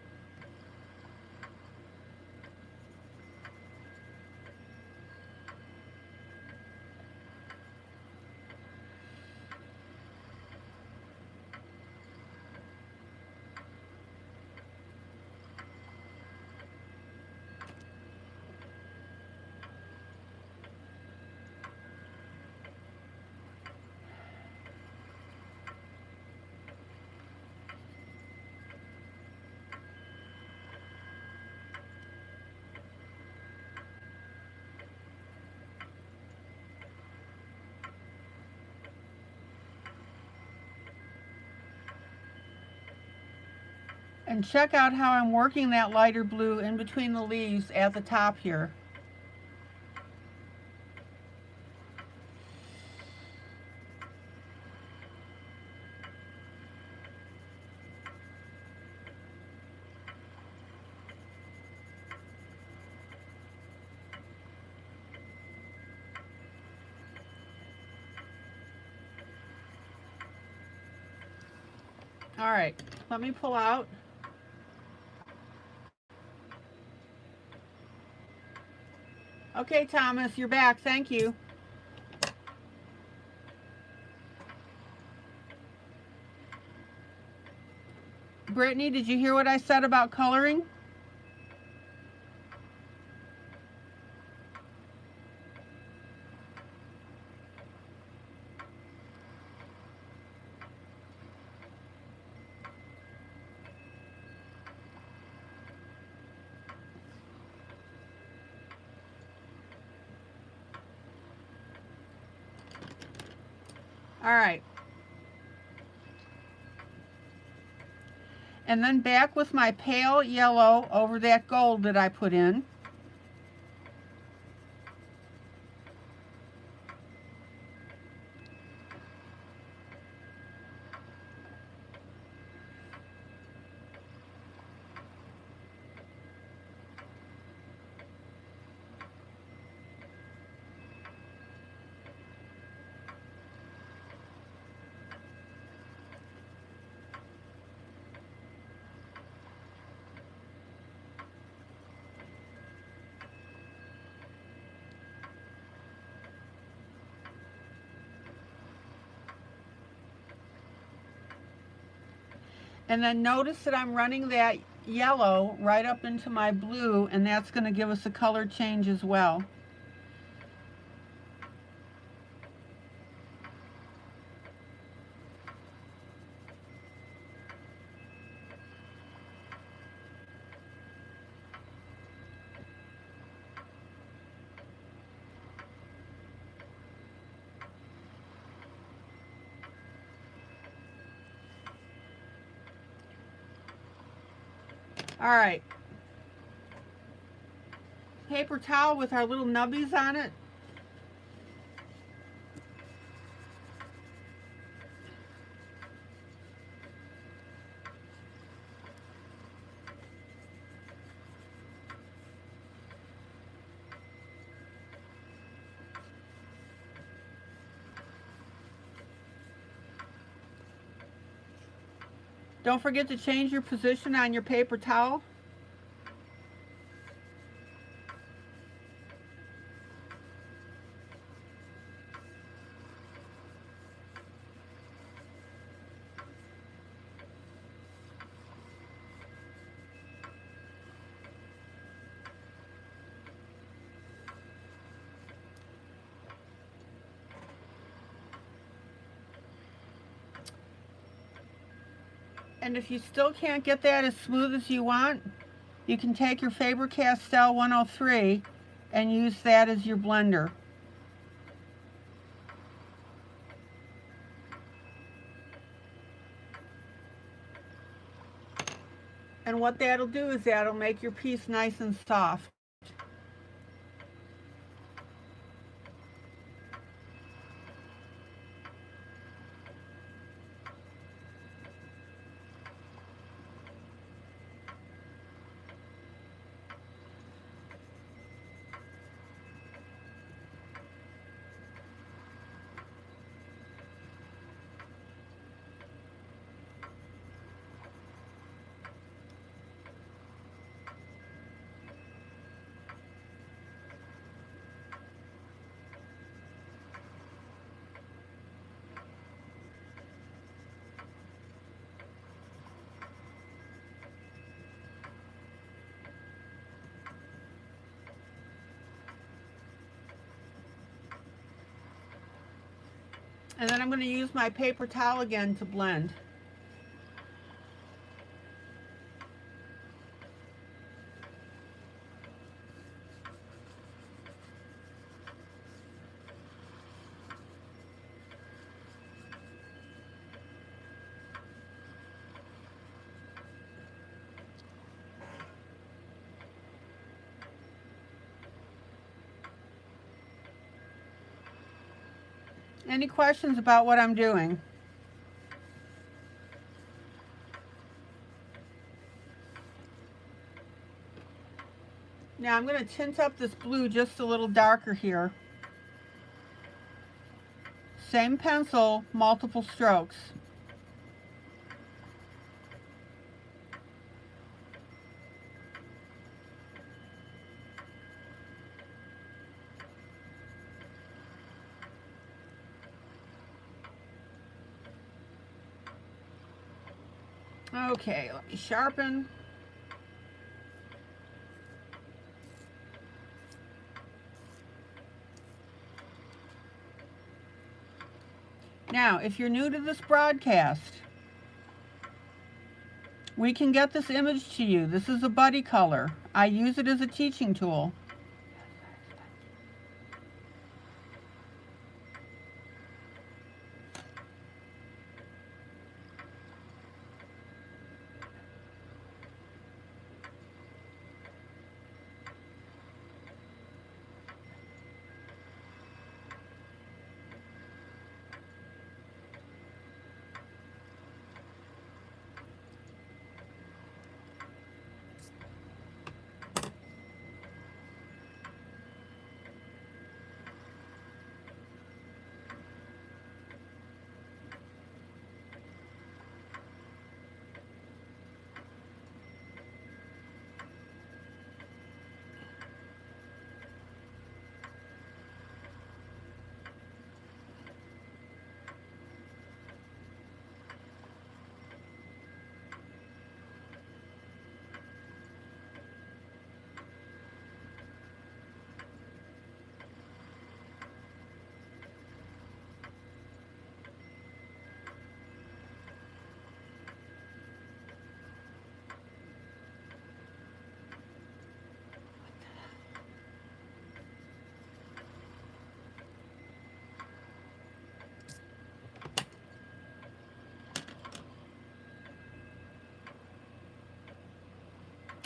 S1: And check out how I'm working that lighter blue in between the leaves at the top here. All right, let me pull out. Okay, Thomas, you're back. Thank you. Brittany, did you hear what I said about coloring? All right. And then back with my pale yellow over that gold that I put in. And then notice that I'm running that yellow right up into my blue, and that's going to give us a color change as well. All right. Paper towel with our little nubbies on it. Don't forget to change your position on your paper towel. And if you still can't get that as smooth as you want, you can take your Faber-Castell 103 and use that as your blender. And what that'll do is that'll make your piece nice and soft. And then I'm going to use my paper towel again to blend. Any questions about what I'm doing? Now I'm going to tint up this blue just a little darker here. Same pencil, multiple strokes. Okay, let me sharpen. Now, if you're new to this broadcast, we can get this image to you. This is a buddy color. I use it as a teaching tool.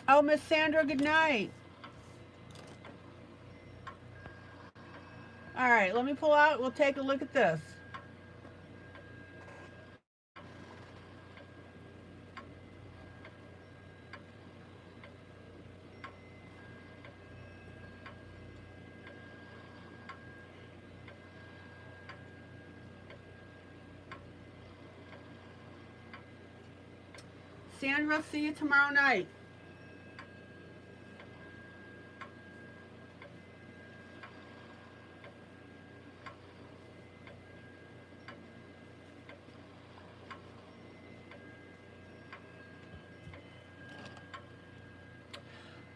S1: Oh, Miss Sandra, good night. All right, let me pull out. We'll take a look at this. Sandra, see you tomorrow night.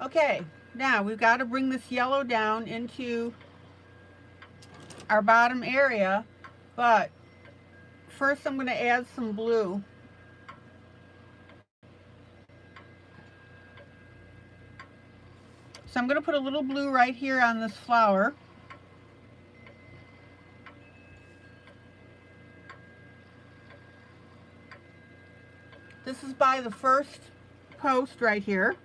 S1: Okay, now we've got to bring this yellow down into our bottom area, but first I'm going to add some blue. So I'm going to put a little blue right here on this flower. This is by the first post right here.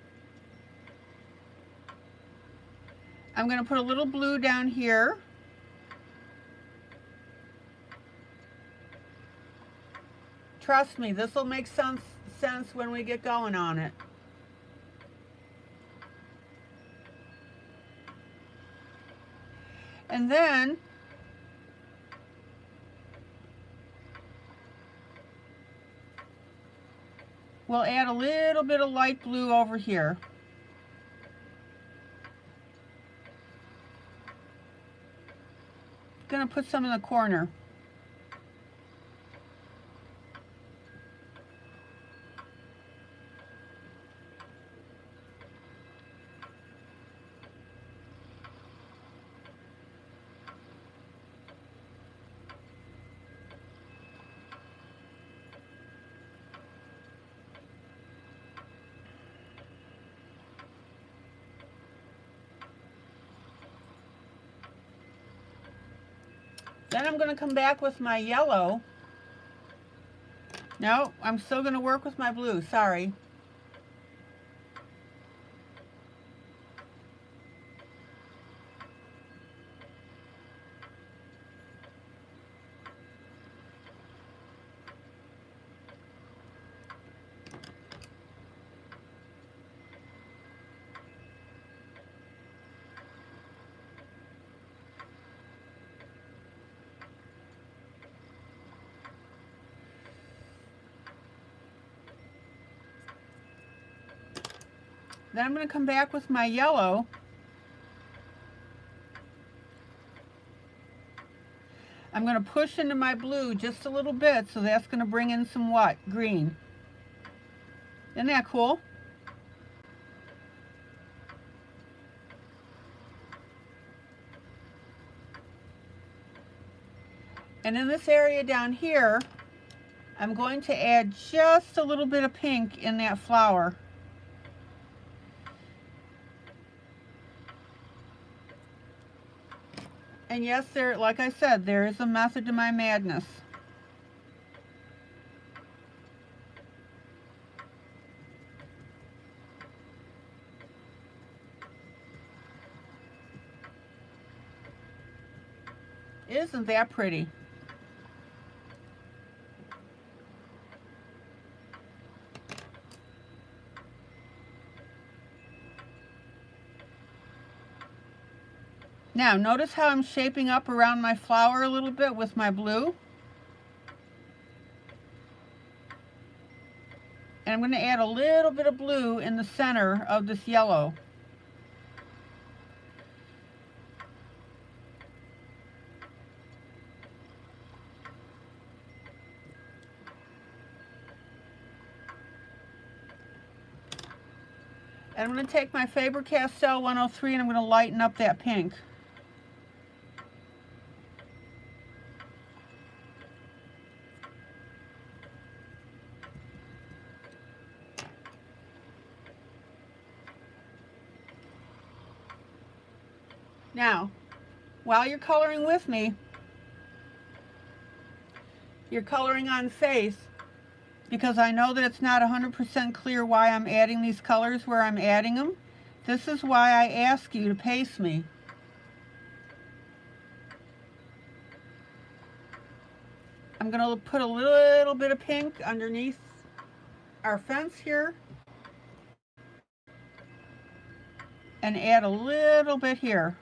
S1: I'm going to put a little blue down here. Trust me, this will make sense when we get going on it. And then we'll add a little bit of light blue over here. Gonna put some in the corner. Then I'm going to come back with my yellow. No, I'm still going to work with my blue, sorry. Then I'm going to come back with my yellow. I'm going to push into my blue just a little bit, so that's going to bring in some what? Green. Isn't that cool? And in this area down here, I'm going to add just a little bit of pink in that flower. And yes, there, like I said, there is a method to my madness. Isn't that pretty? Now, notice how I'm shaping up around my flower a little bit with my blue. And I'm going to add a little bit of blue in the center of this yellow. And I'm going to take my Faber-Castell 103 and I'm going to lighten up that pink. Now, while you're coloring with me, you're coloring on face, because I know that it's not 100% clear why I'm adding these colors where I'm adding them. This is why I ask you to pace me. I'm going to put a little bit of pink underneath our fence here and add a little bit here.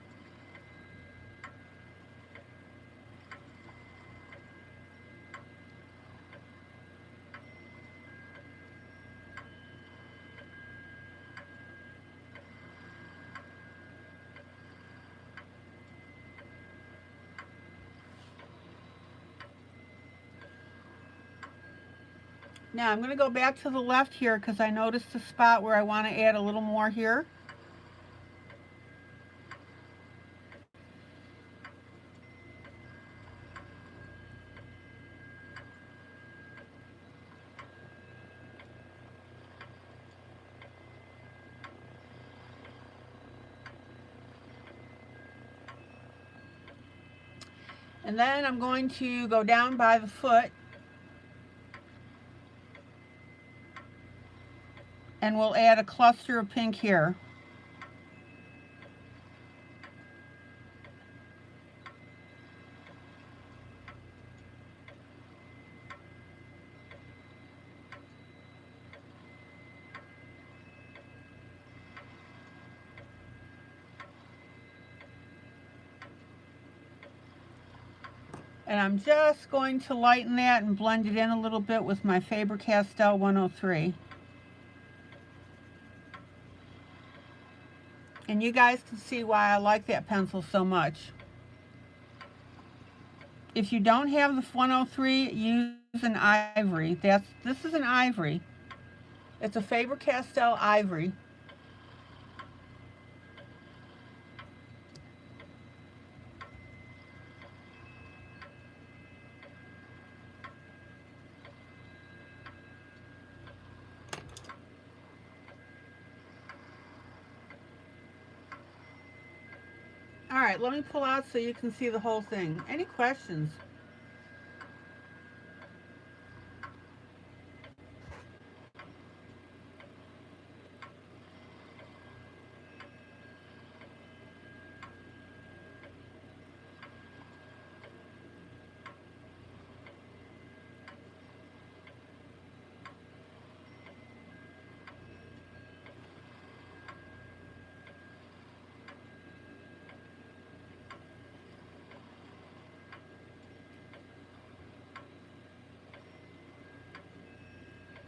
S1: Now I'm going to go back to the left here because I noticed a spot where I want to add a little more here. And then I'm going to go down by the foot and we'll add a cluster of pink here. And I'm just going to lighten that and blend it in a little bit with my Faber-Castell 103. And you guys can see why I like that pencil so much. If you don't have the 103, use an ivory. This is an ivory. It's a Faber-Castell ivory. All right, let me pull out so you can see the whole thing. Any questions?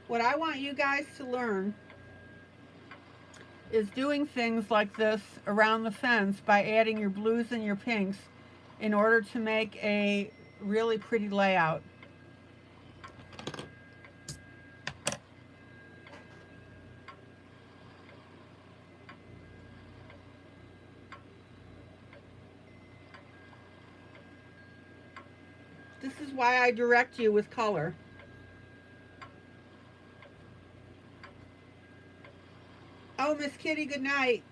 S1: What I want you guys to learn is doing things like this around the fence by adding your blues and your pinks in order to make a really pretty layout. This is why I direct you with color. Oh, Miss Kitty, good night.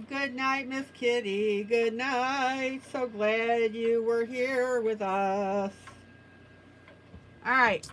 S1: Good night, Miss Kitty. Good night. So glad you were here with us. All right.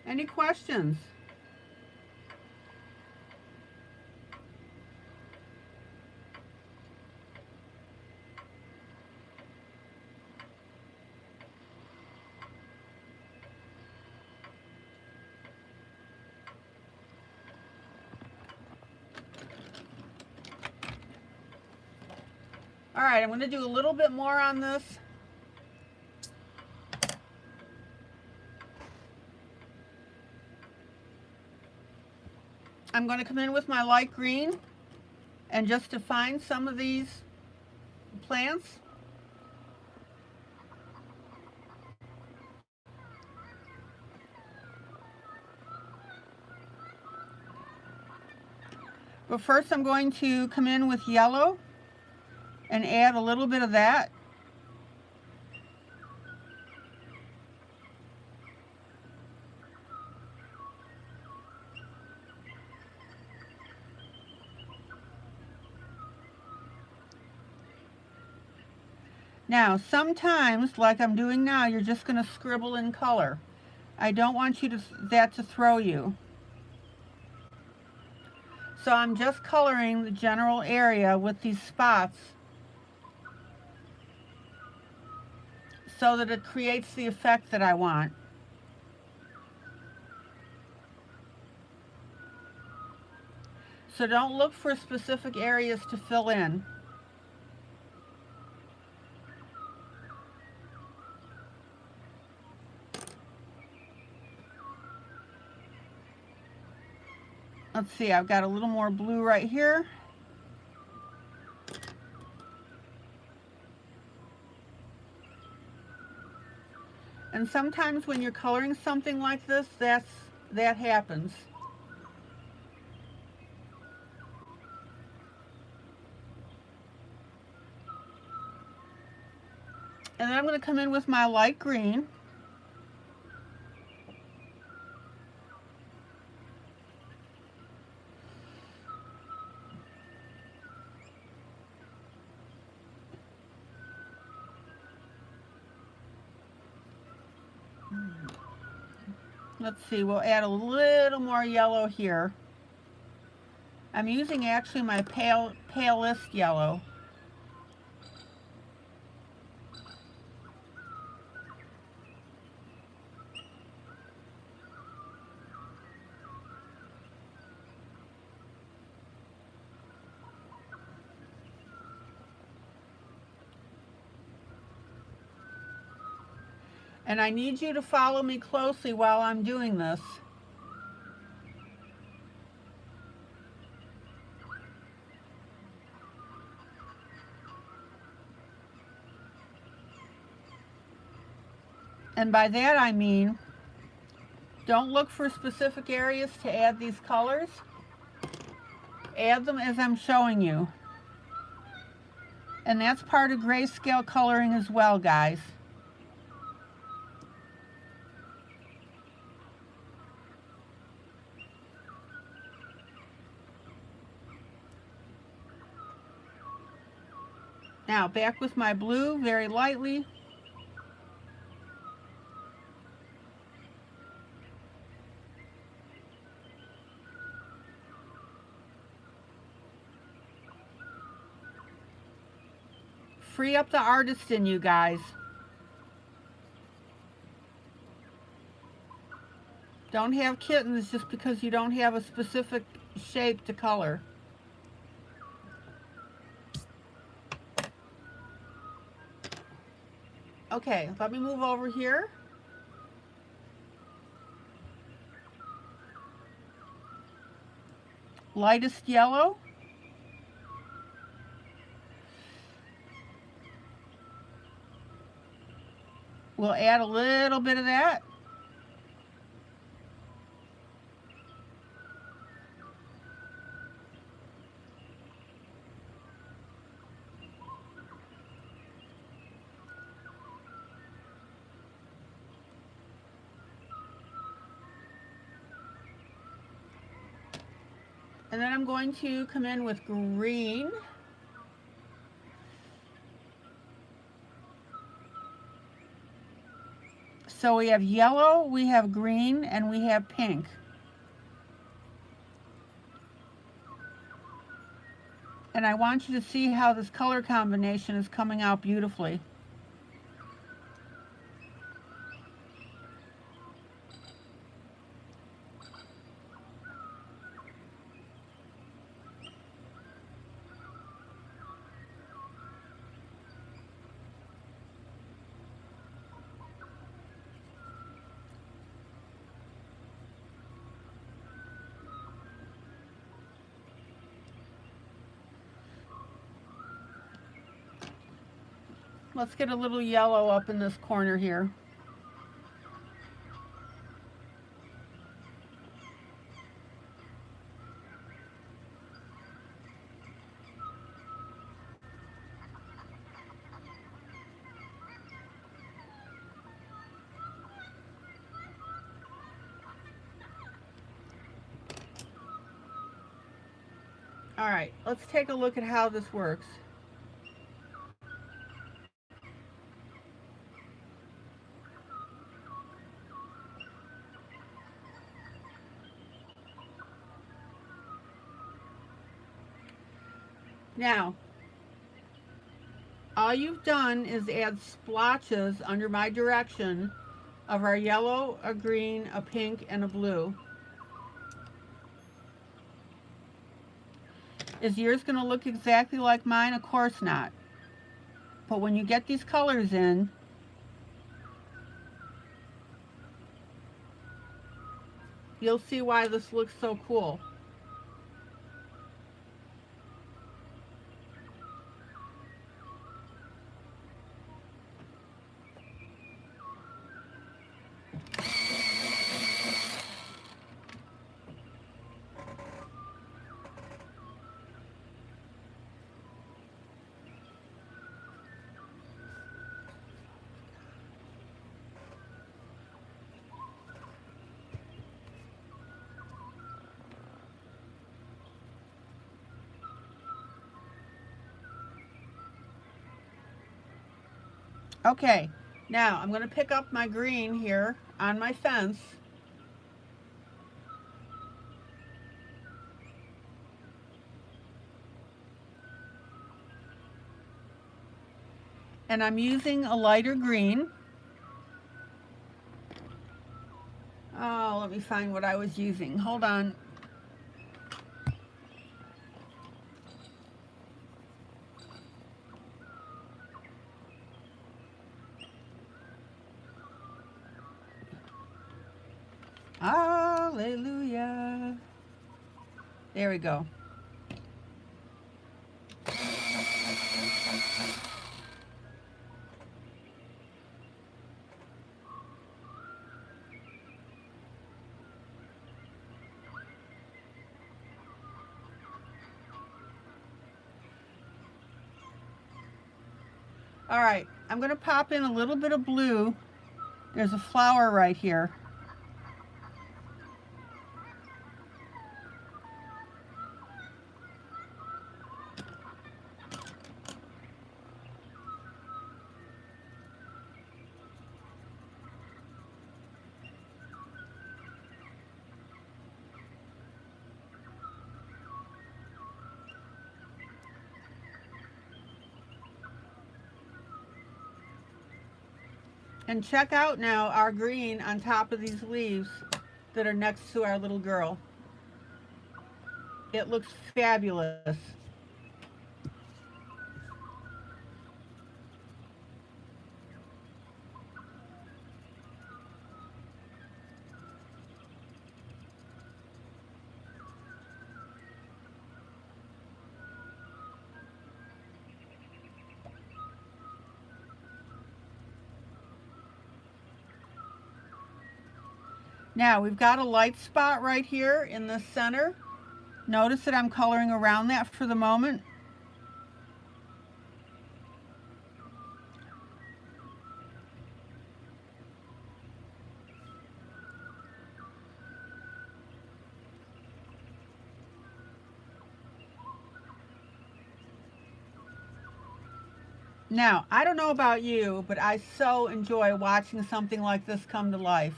S1: Any questions? All right, I'm going to do a little bit more on this. I'm going to come in with my light green and just define some of these plants. But first I'm going to come in with yellow and add a little bit of that. Now, sometimes, like I'm doing now, you're just going to scribble in color. I don't want that to throw you. So I'm just coloring the general area with these spots so that it creates the effect that I want. So don't look for specific areas to fill in. Let's see, I've got a little more blue right here. And sometimes when you're coloring something like this, that happens. And then I'm going to come in with my light green. Let's see, we'll add a little more yellow here. I'm using actually my palest yellow. And I need you to follow me closely while I'm doing this. And by that I mean, don't look for specific areas to add these colors. Add them as I'm showing you. And that's part of grayscale coloring as well, guys. Now back with my blue very lightly. Free up the artist in you guys. Don't have kittens just because you don't have a specific shape to color. Okay, let me move over here. Lightest yellow. We'll add a little bit of that. And then I'm going to come in with green. So we have yellow, we have green, and we have pink. And I want you to see how this color combination is coming out beautifully. Let's get a little yellow up in this corner here. All right, let's take a look at how this works. Now, all you've done is add splotches under my direction of our yellow, a green, a pink, and a blue. Is yours going to look exactly like mine? Of course not. But when you get these colors in, you'll see why this looks so cool. Okay, now I'm going to pick up my green here on my fence. And I'm using a lighter green. Oh, let me find what I was using. Hold on. Hallelujah. There we go. All right, I'm going to pop in a little bit of blue. There's a flower right here. And check out now our green on top of these leaves that are next to our little girl. It looks fabulous. Now we've got a light spot right here in the center. Notice that I'm coloring around that for the moment. Now, I don't know about you, but I so enjoy watching something like this come to life.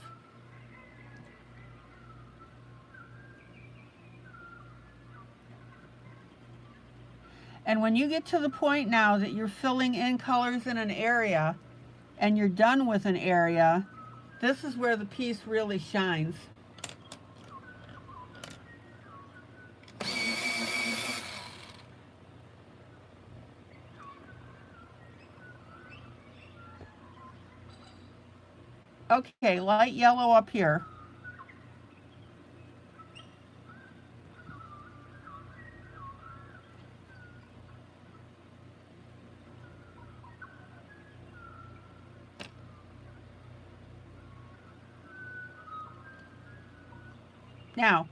S1: And when you get to the point now that you're filling in colors in an area and you're done with an area, this is where the piece really shines. Okay, light yellow up here. Now,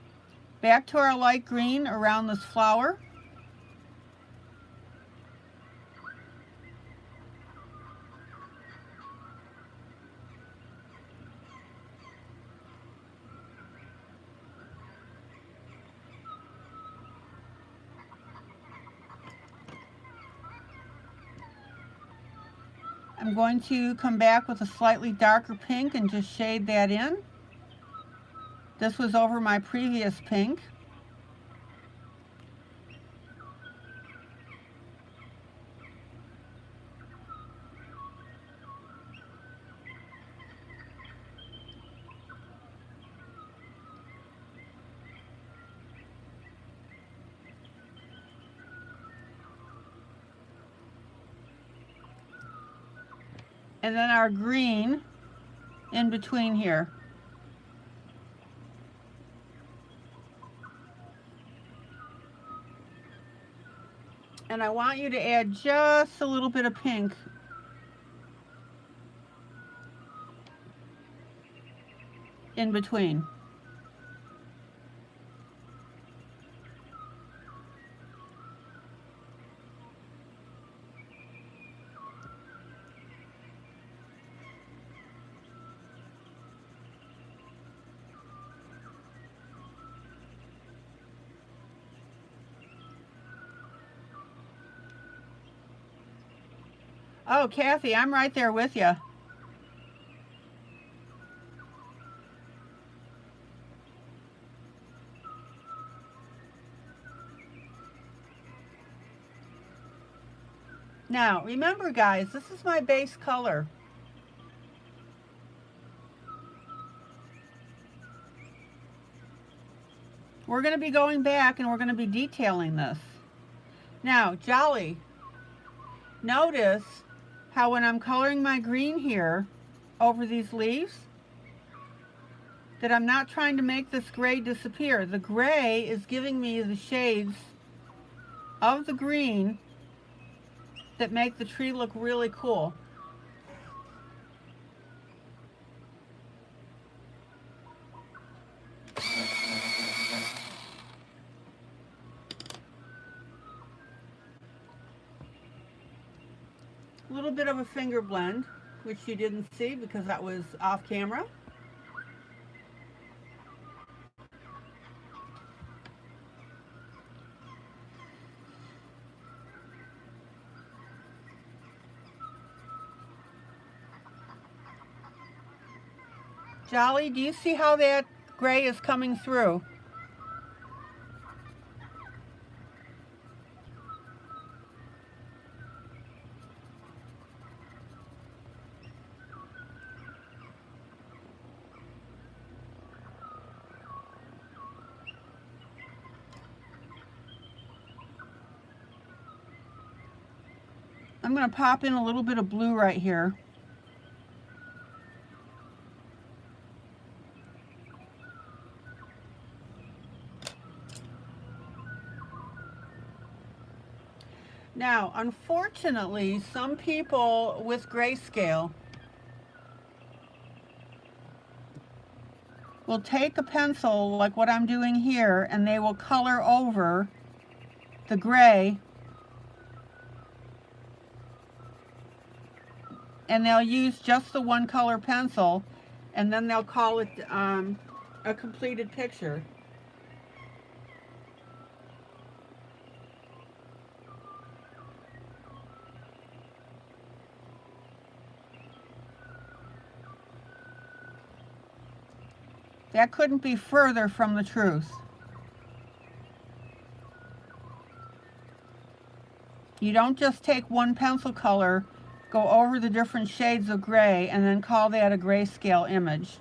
S1: back to our light green around this flower. I'm going to come back with a slightly darker pink and just shade that in. This was over my previous pink. And then our green in between here. And I want you to add just a little bit of pink in between. Oh, Kathy, I'm right there with you. Now, remember guys, this is my base color. We're going to be going back and we're going to be detailing this. Now, Jolly, notice how when I'm coloring my green here over these leaves, that I'm not trying to make this gray disappear. The gray is giving me the shades of the green that make the tree look really cool. A little bit of a finger blend, which you didn't see because that was off camera. Jolly, do you see how that gray is coming through? I'm going to pop in a little bit of blue right here. Now, unfortunately, some people with grayscale will take a pencil like what I'm doing here and they will color over the gray, and they'll use just the one color pencil and then they'll call it a completed picture. That couldn't be further from the truth. You don't just take one pencil color, go over the different shades of gray, and then call that a grayscale image.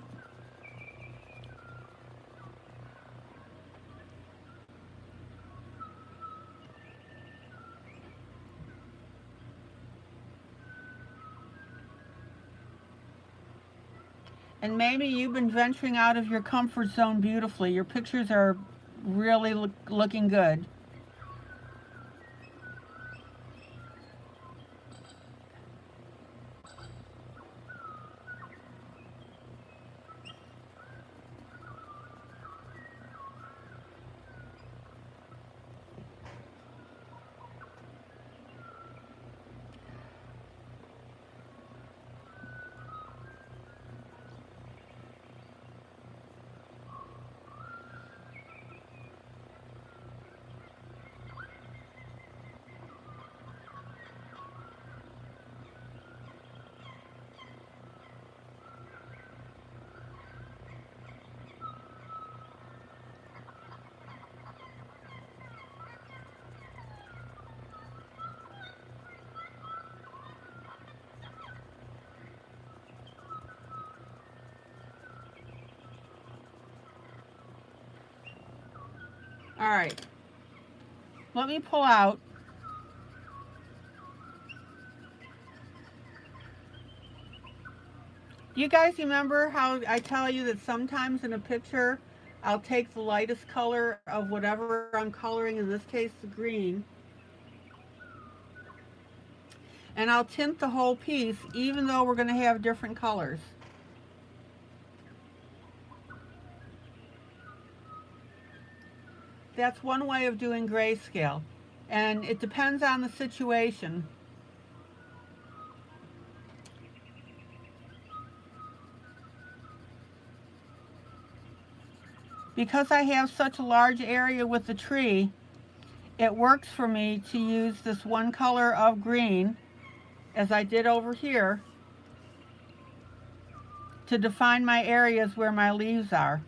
S1: And maybe you've been venturing out of your comfort zone beautifully. Your pictures are really looking good. All right, let me pull out. You guys remember how I tell you that sometimes in a picture I'll take the lightest color of whatever I'm coloring, in this case the green, and I'll tint the whole piece even though we're going to have different colors. That's one way of doing grayscale, and it depends on the situation. Because I have such a large area with the tree, it works for me to use this one color of green, as I did over here, to define my areas where my leaves are.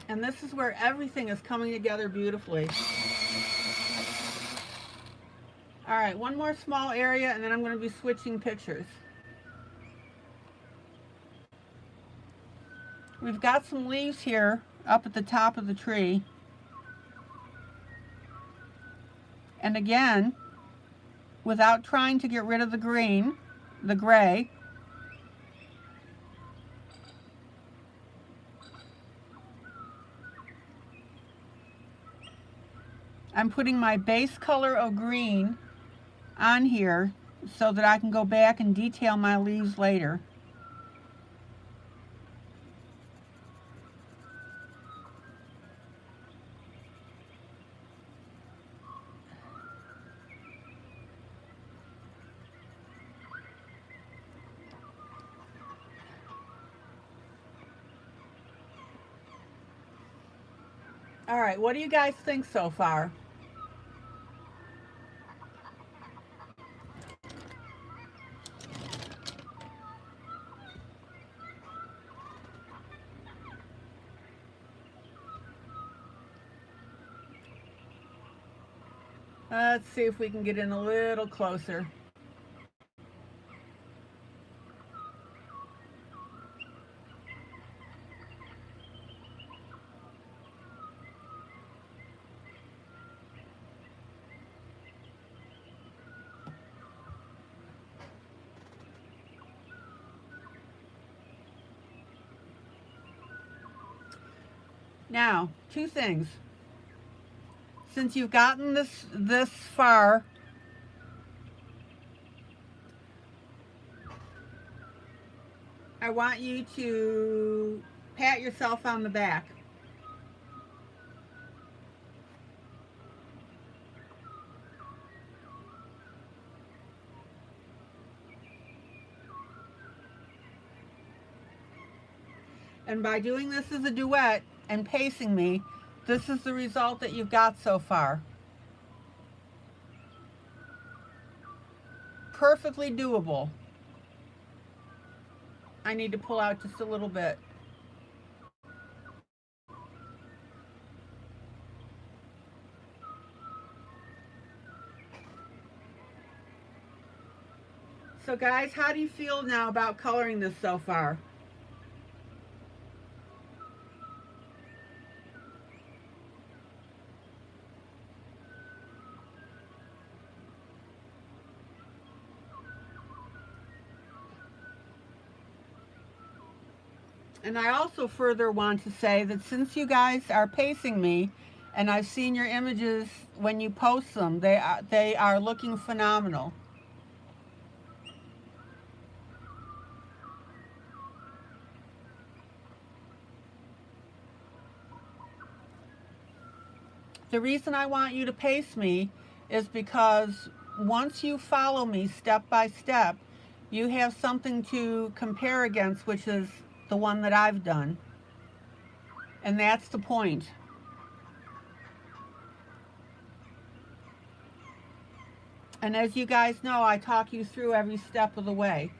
S1: And this is where everything is coming together beautifully. All right, one more small area and then I'm going to be switching pictures. We've got some leaves here up at the top of the tree. And again, without trying to get rid of the green, the gray, I'm putting my base color of green on here so that I can go back and detail my leaves later. All right, what do you guys think so far? Let's see if we can get in a little closer. Now, two things. Since you've gotten this far, I want you to pat yourself on the back. And by doing this as a duet and pacing me, this is the result that you've got so far. Perfectly doable. I need to pull out just a little bit. So guys, how do you feel now about coloring this so far? And I also further want to say that since you guys are pacing me, and I've seen your images when you post them, they are looking phenomenal. The reason I want you to pace me is because once you follow me step by step, you have something to compare against, which is the one that I've done. And that's the point. And as you guys know, I talk you through every step of the way.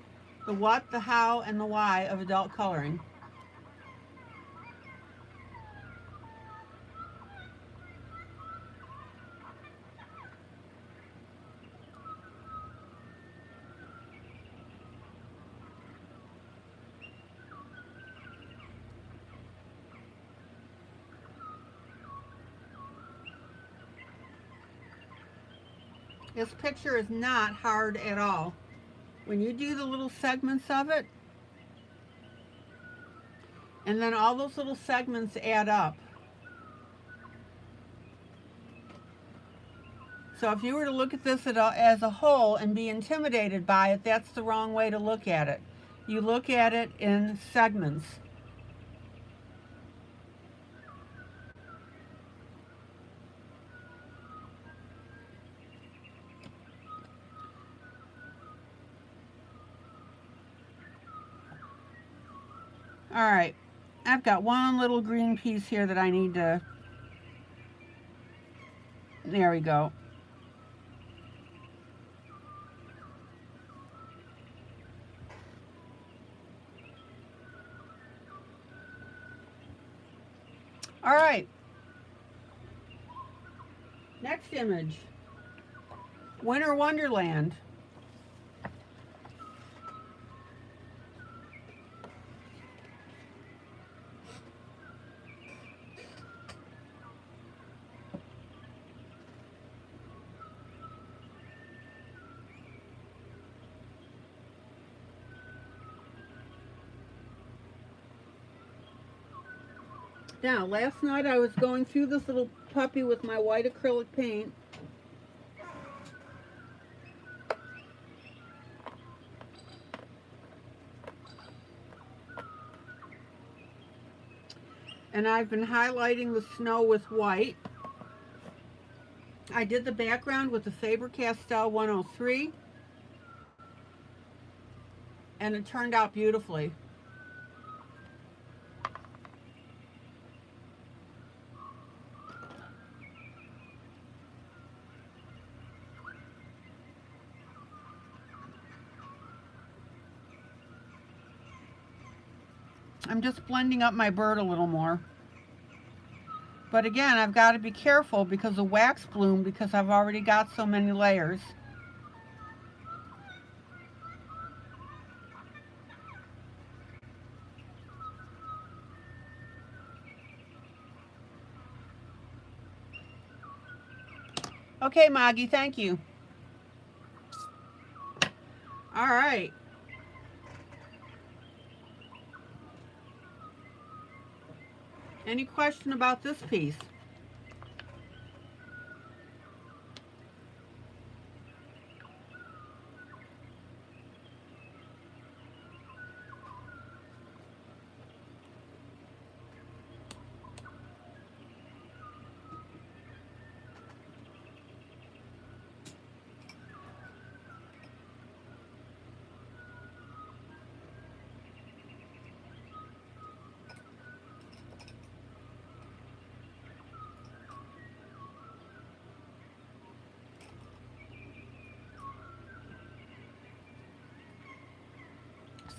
S1: The what, the how, and the why of adult coloring. This picture is not hard at all. When you do the little segments of it, and then all those little segments add up. So if you were to look at this as a whole and be intimidated by it, that's the wrong way to look at it. You look at it in segments. All right, I've got one little green piece here that I need to, there we go. All right, next image, Winter Wonderland. Now, last night I was going through this little puppy with my white acrylic paint. And I've been highlighting the snow with white. I did the background with the Faber-Castell 103. And it turned out beautifully. I'm just blending up my bird a little more. But again, I've got to be careful because of wax bloom, because I've already got so many layers. Okay, Maggie, thank you. All right. Any question about this piece?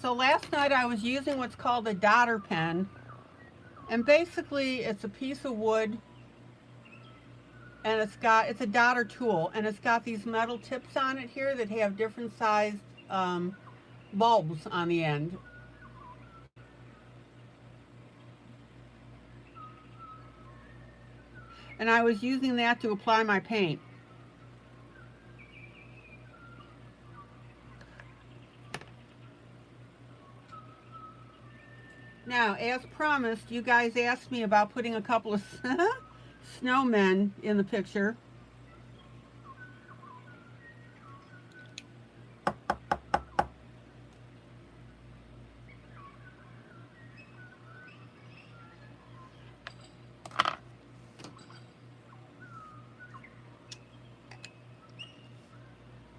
S1: So last night I was using what's called a dotter pen, and basically it's a piece of wood, and it's a dotter tool, and it's got these metal tips on it here that have different sized bulbs on the end. And I was using that to apply my paint. Now, as promised, you guys asked me about putting a couple of snowmen in the picture.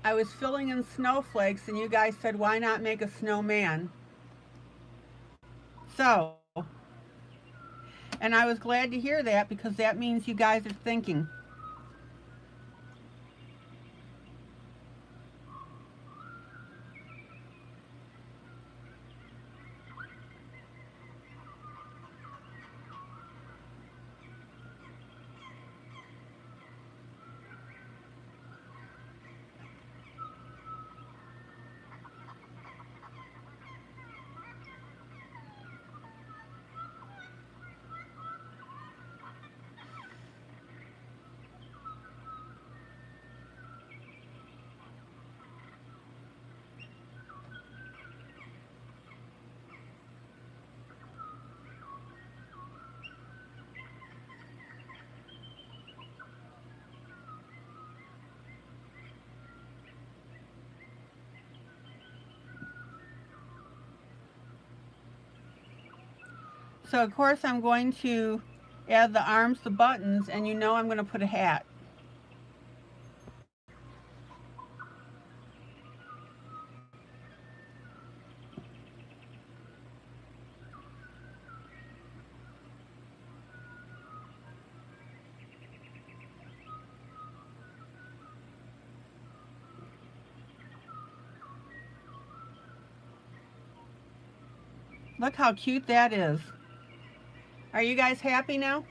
S1: I was filling in snowflakes and you guys said, why not make a snowman? So, and I was glad to hear that because that means you guys are thinking. So of course I'm going to add the arms, the buttons, and you know I'm going to put a hat. Look how cute that is. Are you guys happy now?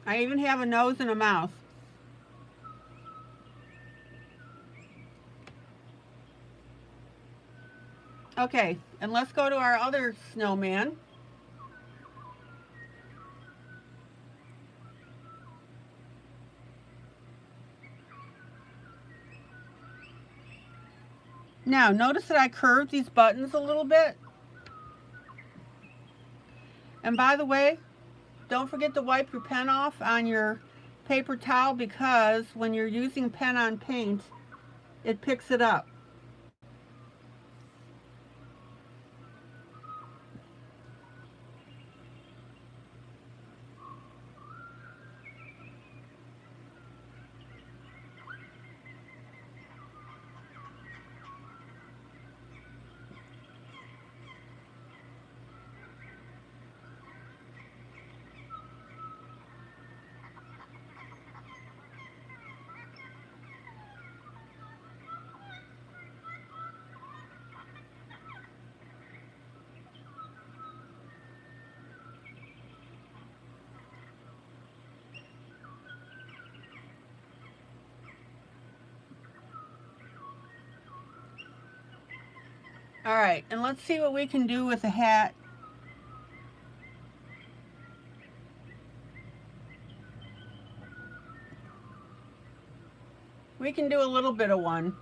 S1: I even have a nose and a mouth. Okay, and let's go to our other snowman. Now, notice that I curved these buttons a little bit. And by the way, don't forget to wipe your pen off on your paper towel, because when you're using pen on paint, it picks it up. All right, and let's see what we can do with a hat. We can do a little bit of one.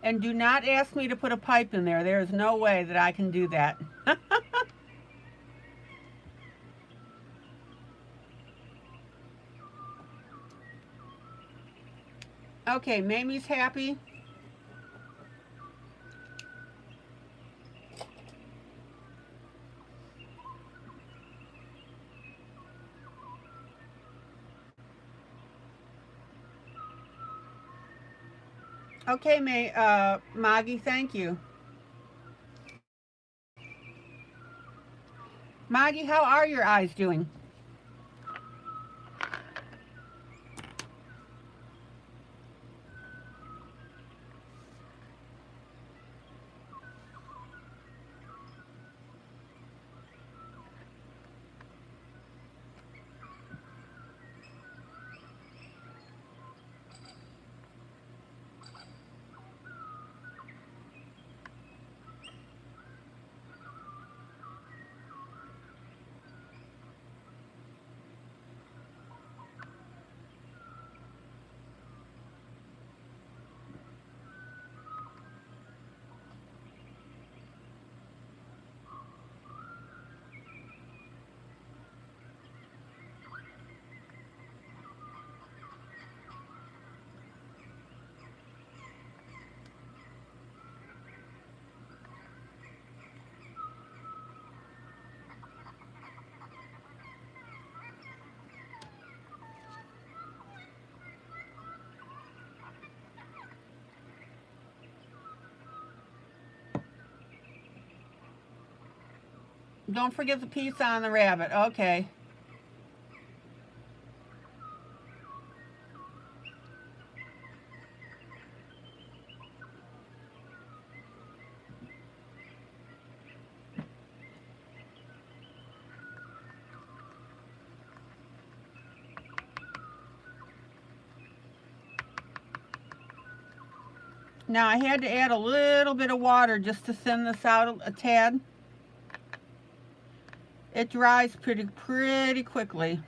S1: And do not ask me to put a pipe in there. There is no way that I can do that. Okay, Mamie's happy. Okay, Maggie, thank you. Maggie, how are your eyes doing? Don't forget the piece on the rabbit. Okay. Now I had to add a little bit of water just to thin this out a tad. It dries pretty quickly.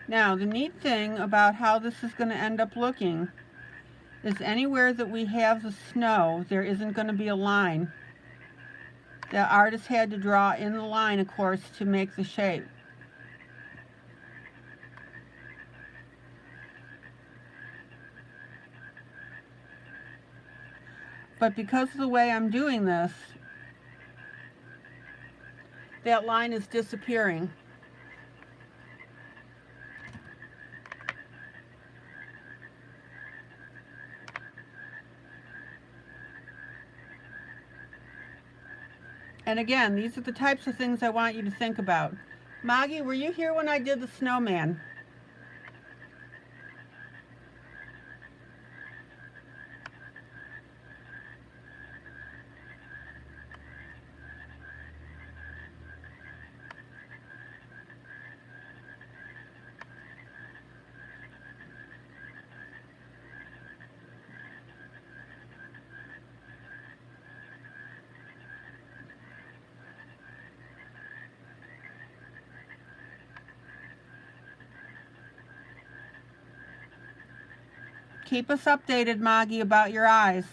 S1: Now, the neat thing about how this is going to end up looking is anywhere that we have the snow, there isn't going to be a line. The artist had to draw in the line, of course, to make the shape. But because of the way I'm doing this, that line is disappearing. And again, these are the types of things I want you to think about. Maggie, were you here when I did the snowman? Keep us updated, Maggie, about your eyes.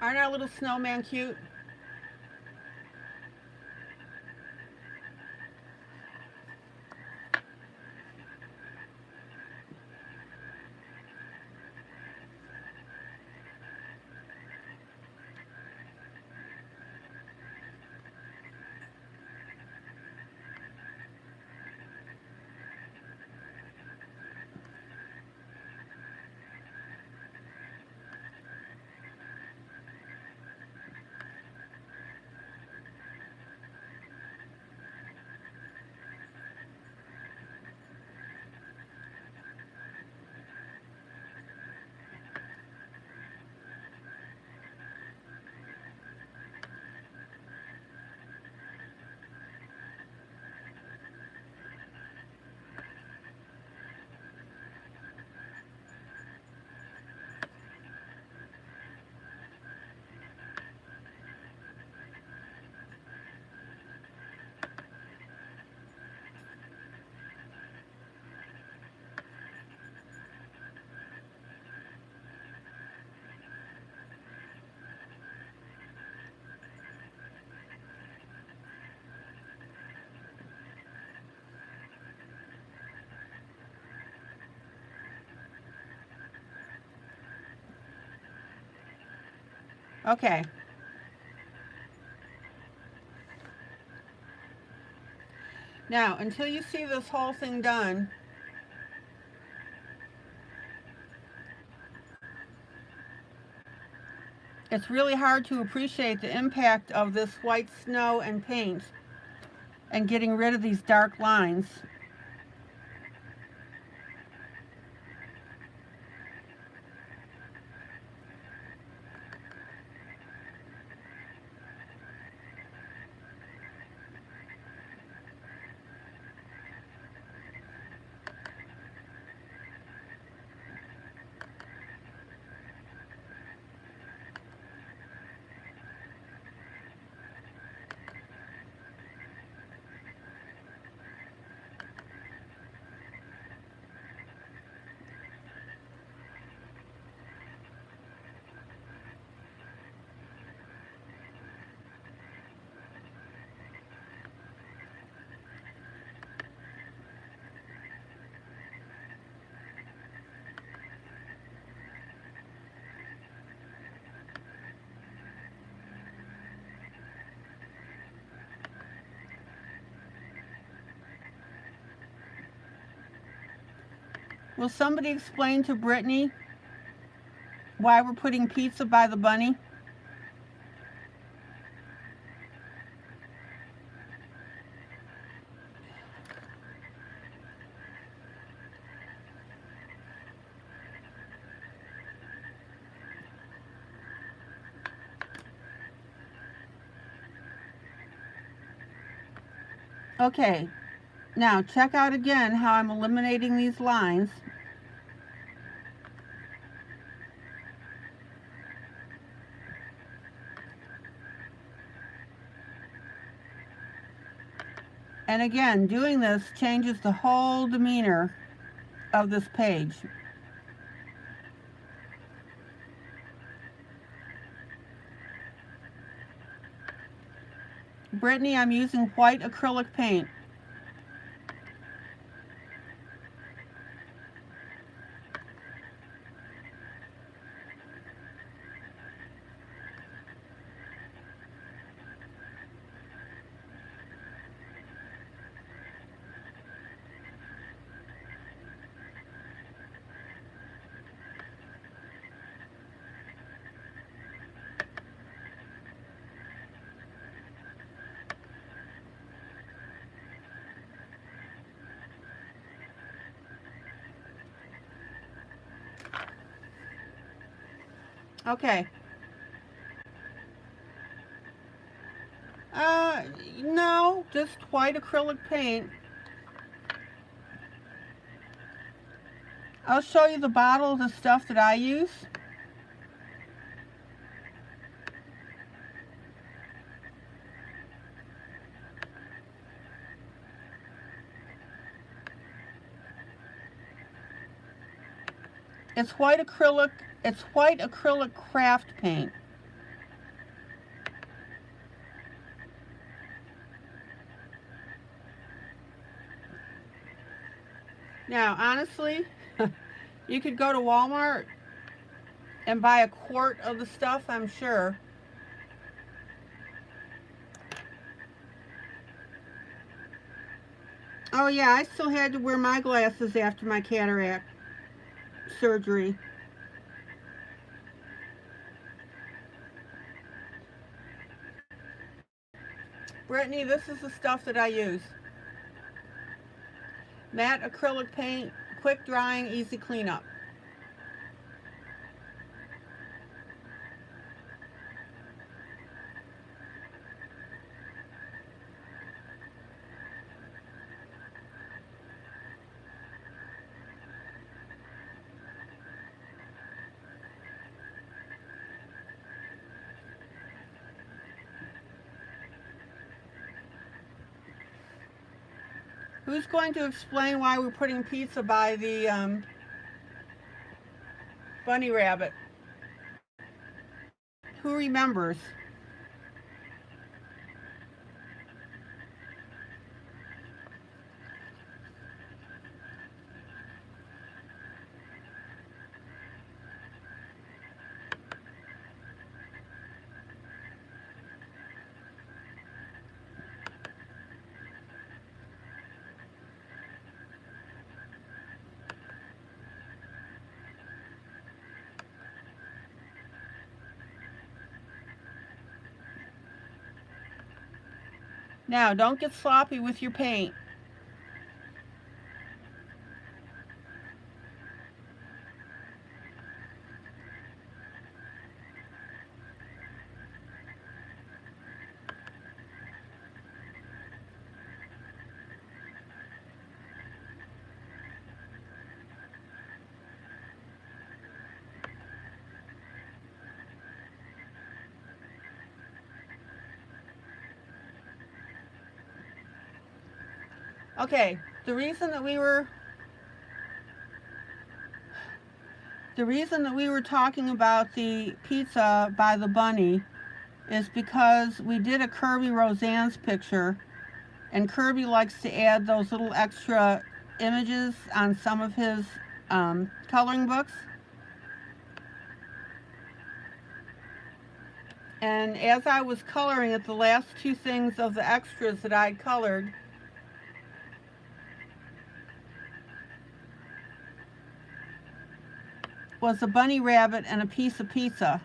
S1: Aren't our little snowman cute? Okay. Now, until you see this whole thing done, It's really hard to appreciate the impact of this white snow and paint and getting rid of these dark lines. Will somebody explain to Brittany why we're putting pizza by the bunny? Okay, now check out again how I'm eliminating these lines. And again, doing this changes the whole demeanor of this page. Brittany, I'm using white acrylic paint. Okay. No, just white acrylic paint. I'll show you the bottle of the stuff that I use. It's white acrylic craft paint. Now, honestly, you could go to Walmart and buy a quart of the stuff, I'm sure. Oh yeah, I still had to wear my glasses after my cataract surgery. Brittany, this is the stuff that I use. Matte acrylic paint, quick drying, easy cleanup. Who's going to explain why we're putting pizza by the bunny rabbit? Who remembers? Now, don't get sloppy with your paint. Okay, the reason that we were talking about the pizza by the bunny is because we did a Kirby Roseanne's picture, and Kirby likes to add those little extra images on some of his coloring books. And as I was coloring it, the last two things of the extras that I'd colored was a bunny rabbit and a piece of pizza.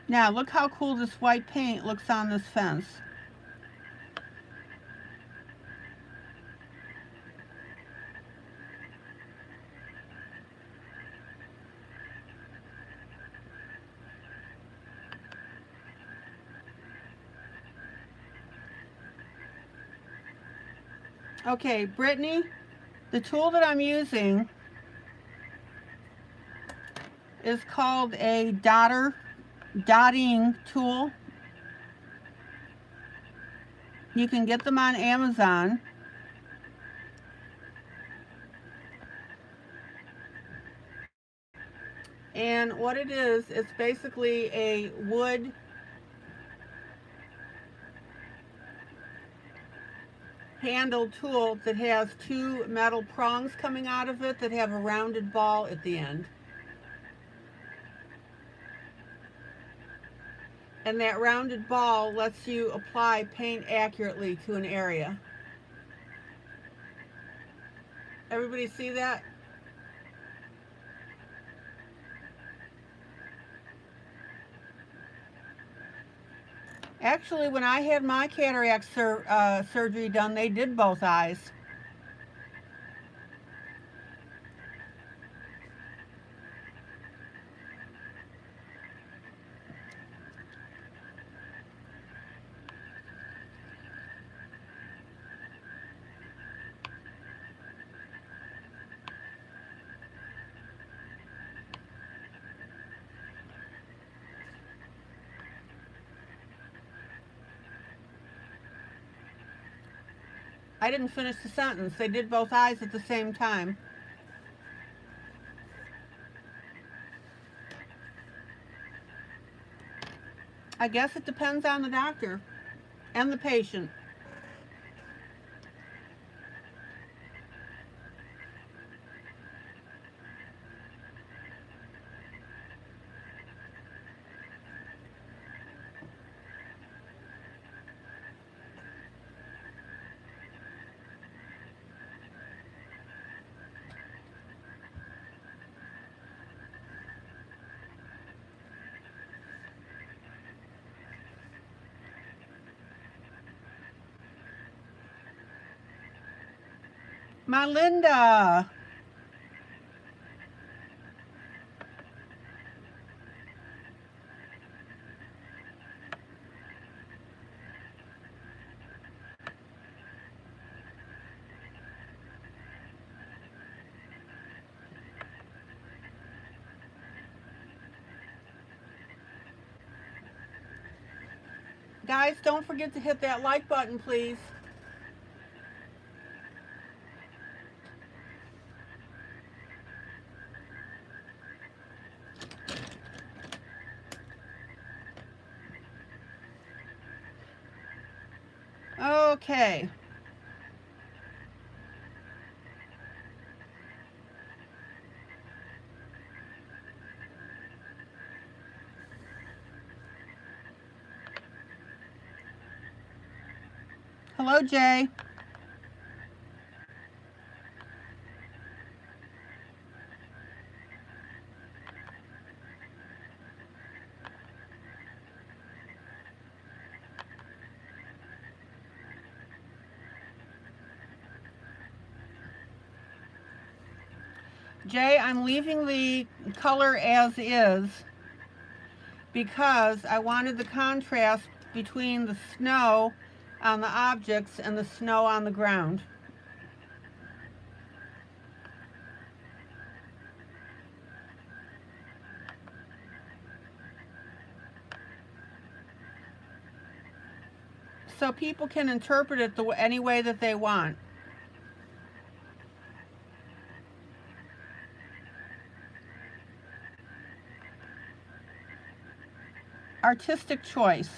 S1: Now look how cool this white paint looks on this fence. Okay, Brittany, the tool that I'm using is called a dotting tool. You can get them on Amazon. And what it is, it's basically a wood handled tool that has two metal prongs coming out of it that have a rounded ball at the end. And that rounded ball lets you apply paint accurately to an area. Everybody see that? Actually, when I had my cataract surgery done, they did both eyes. I didn't finish the sentence. They did both eyes at the same time. I guess it depends on the doctor and the patient. My Linda. Guys, don't forget to hit that like button, please. Okay. Hello, Jay. Jay, I'm leaving the color as is because I wanted the contrast between the snow on the objects and the snow on the ground. So people can interpret it any way that they want. Artistic choice.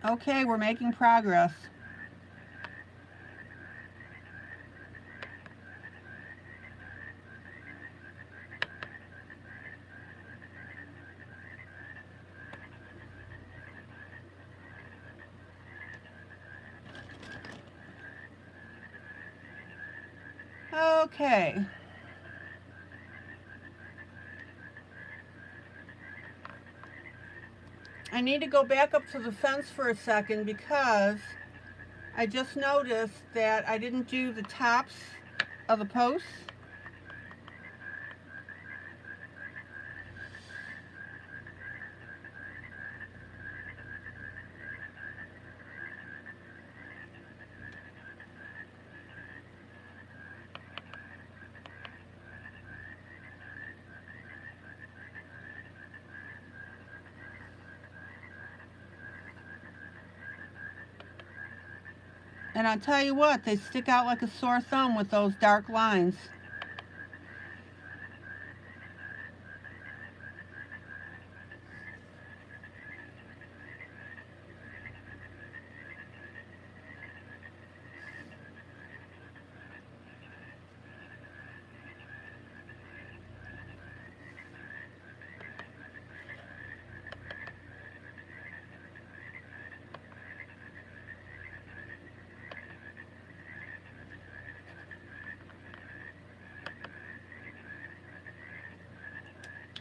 S1: Okay, we're making progress. Okay. I need to go back up to the fence for a second because I just noticed that I didn't do the tops of the posts. And I'll tell you what, they stick out like a sore thumb with those dark lines.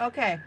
S1: Okay.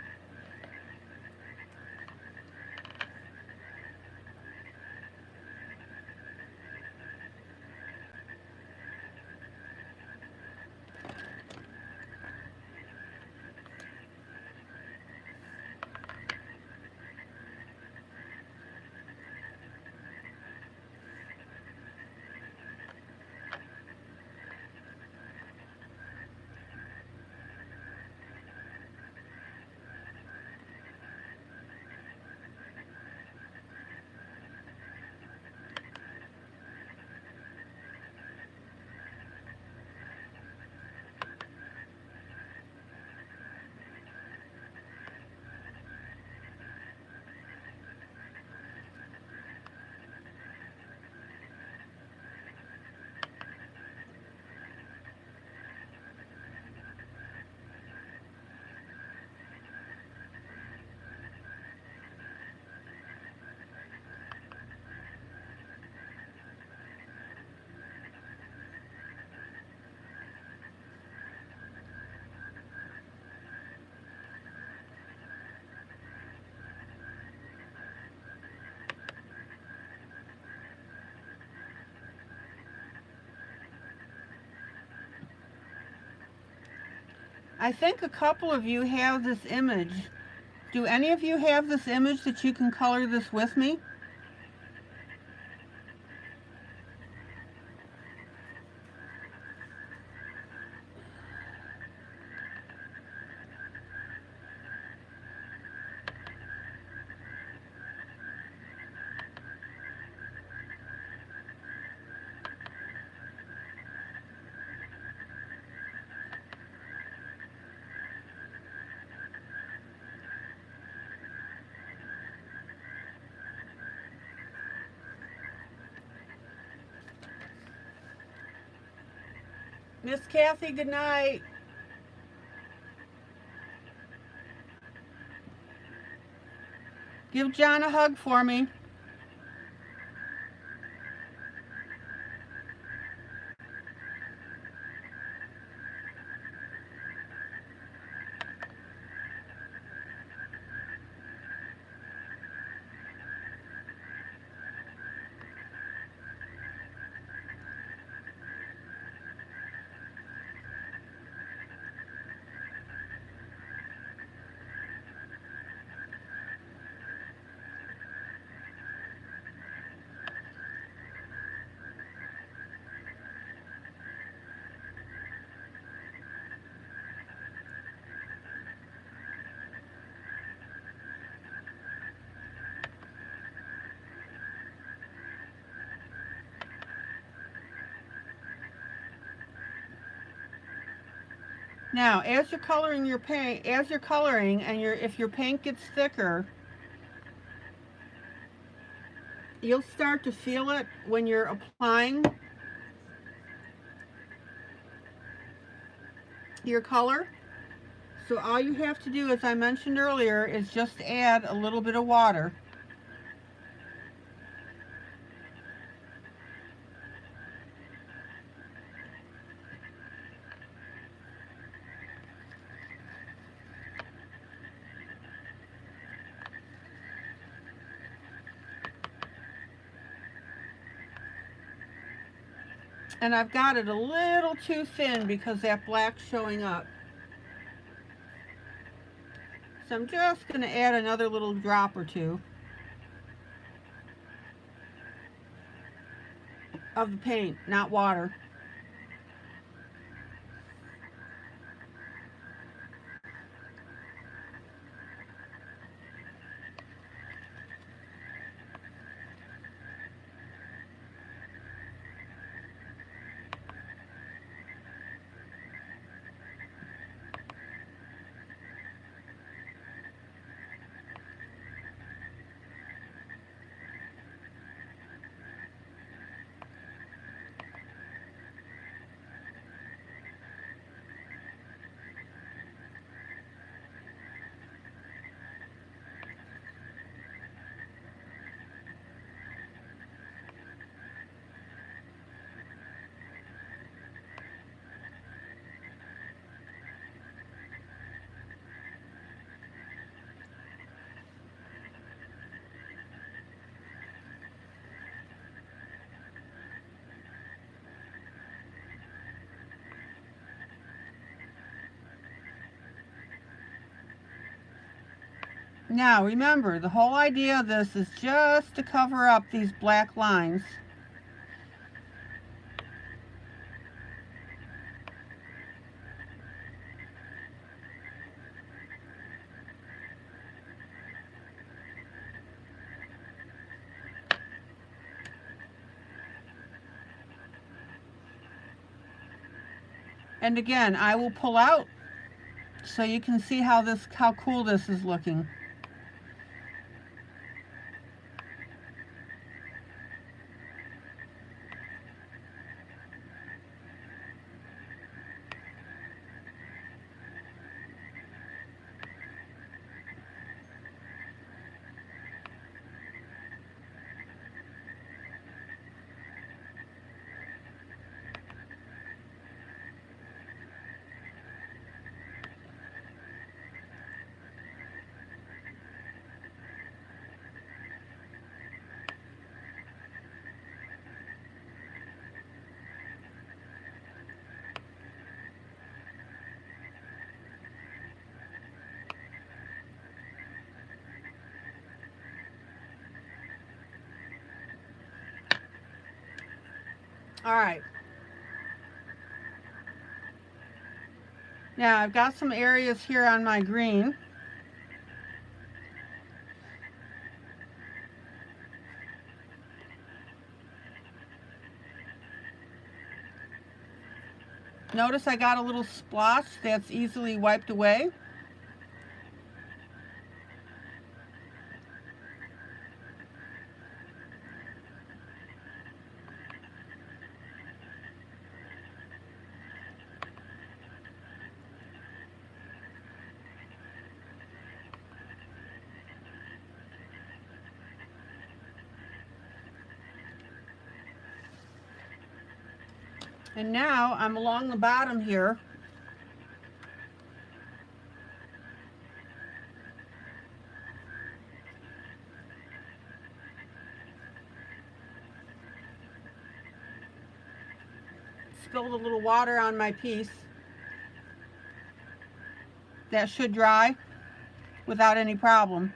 S1: I think a couple of you have this image. Do any of you have this image that you can color this with me? Miss Kathy, good night. Give John a hug for me. Now, as you're coloring your paint, and if your paint gets thicker, you'll start to feel it when you're applying your color. So all you have to do, as I mentioned earlier, is just add a little bit of water. And I've got it a little too thin because that black's showing up. So I'm just going to add another little drop or two of the paint, not water. Now remember, the whole idea of this is just to cover up these black lines. And again, I will pull out so you can see how cool this is looking. All right. Now I've got some areas here on my green. Notice I got a little splotch that's easily wiped away. And now I'm along the bottom here. Spilled a little water on my piece. That should dry without any problem.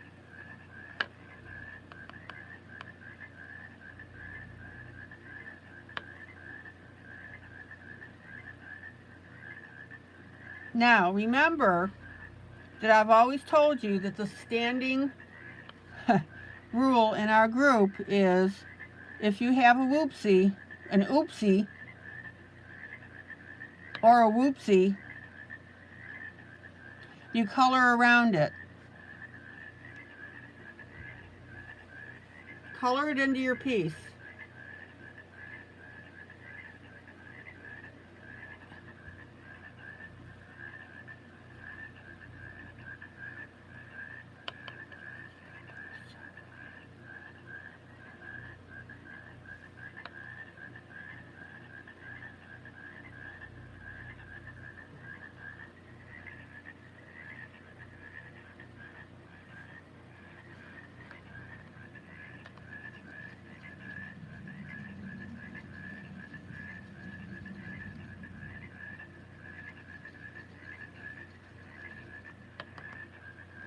S1: Now remember that I've always told you that the standing rule in our group is if you have a whoopsie, an oopsie, or a whoopsie, you color around it. Color it into your piece.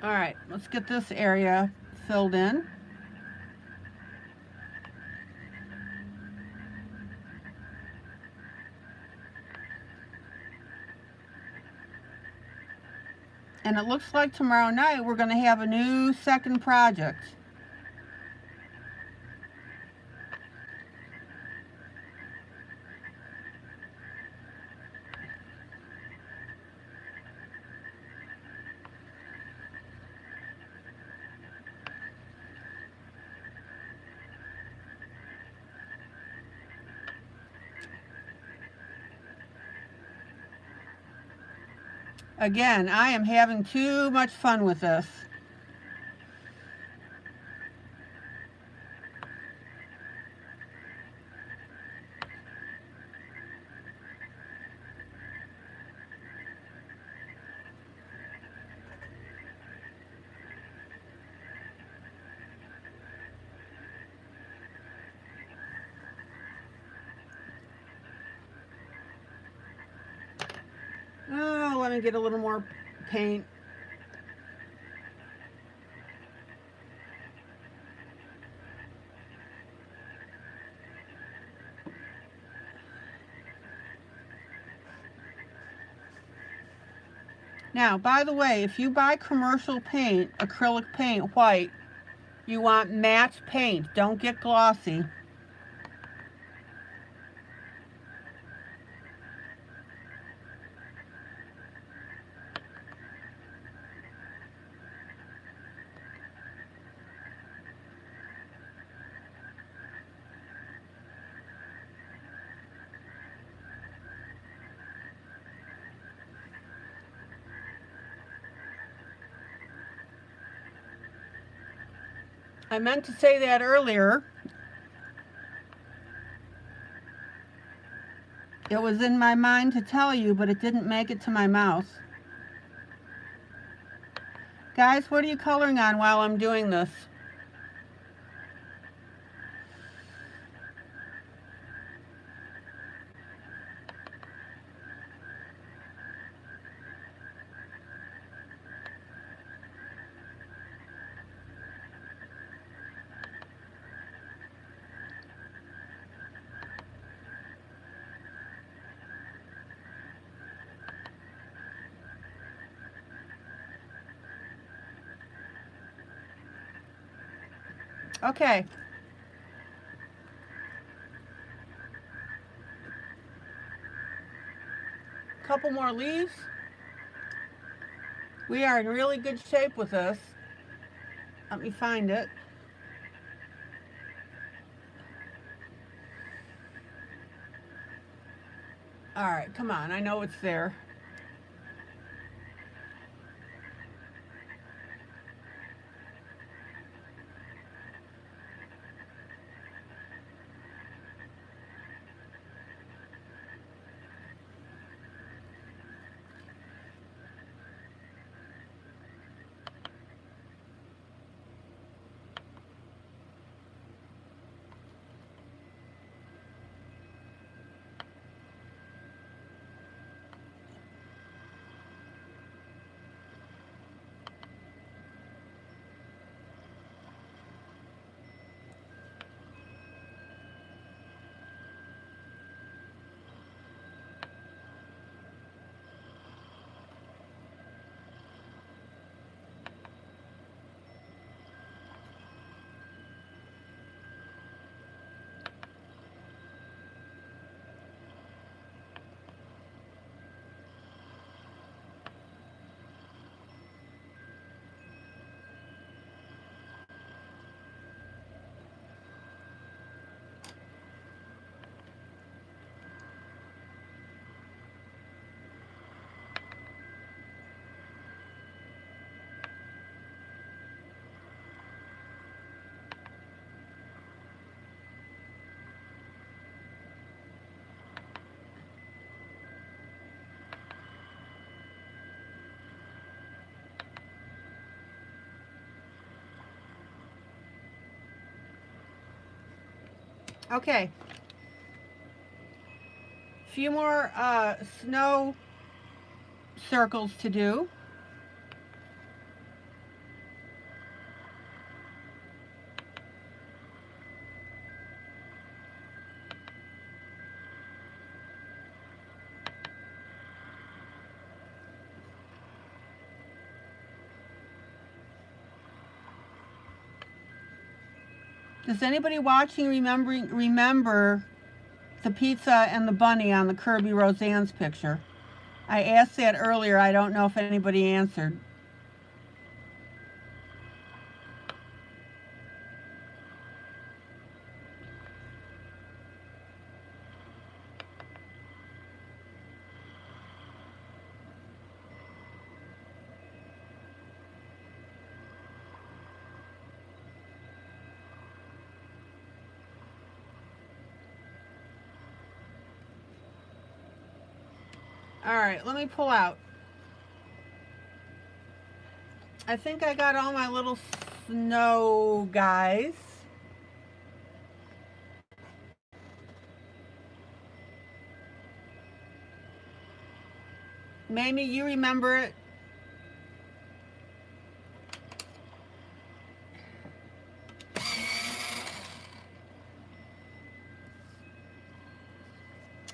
S1: All right, let's get this area filled in. And it looks like tomorrow night we're going to have a new second project. Again, I am having too much fun with this. Oh, let me get a little more paint. Now, by the way, if you buy commercial paint, acrylic paint, white, you want matte paint. Don't get glossy. I meant to say that earlier. It was in my mind to tell you, but it didn't make it to my mouth. Guys, what are you coloring on while I'm doing this? Okay. Couple more leaves. We are in really good shape with this. Let me find it. All right, come on. I know it's there. Okay. Few more snow circles to do. Does anybody watching remember the pizza and the bunny on the Kirby Roseanne's picture? I asked that earlier. I don't know if anybody answered. All right, let me pull out. I think I got all my little snow guys. Mamie, you remember it?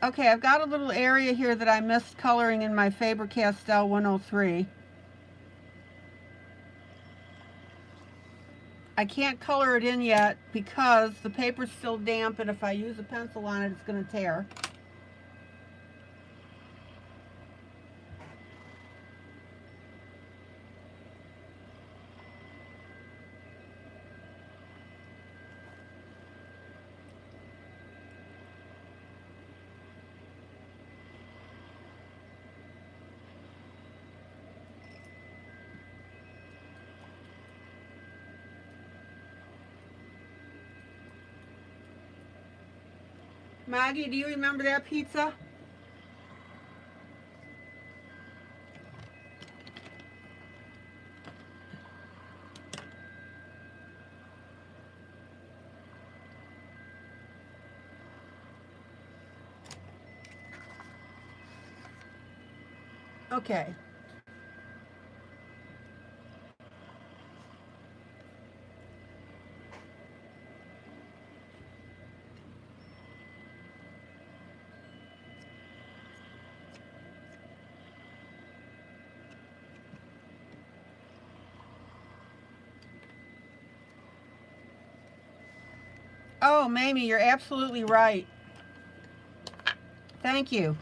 S1: Okay, I've got a little area here that I missed coloring in my Faber-Castell 103. I can't color it in yet because the paper's still damp, and if I use a pencil on it, it's going to tear. Maggie, do you remember that pizza? Okay. Oh, Mamie, you're absolutely right. Thank you.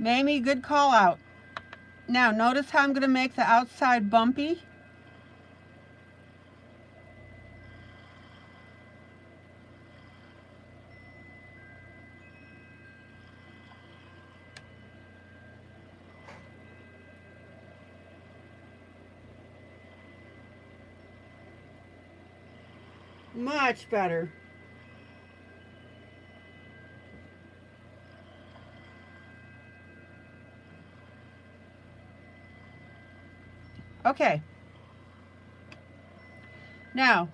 S1: Mamie, good call out. Now, notice how I'm going to make the outside bumpy. Much better. Okay. Now,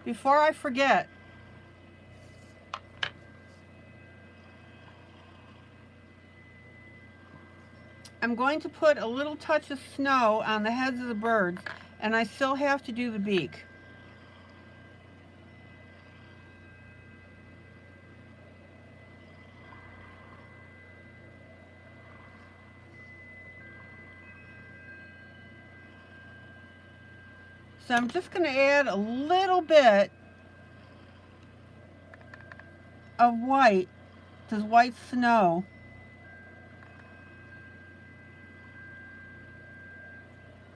S1: before I forget, I'm going to put a little touch of snow on the heads of the birds, and I still have to do the beak. So I'm just going to add a little bit of white, this white snow,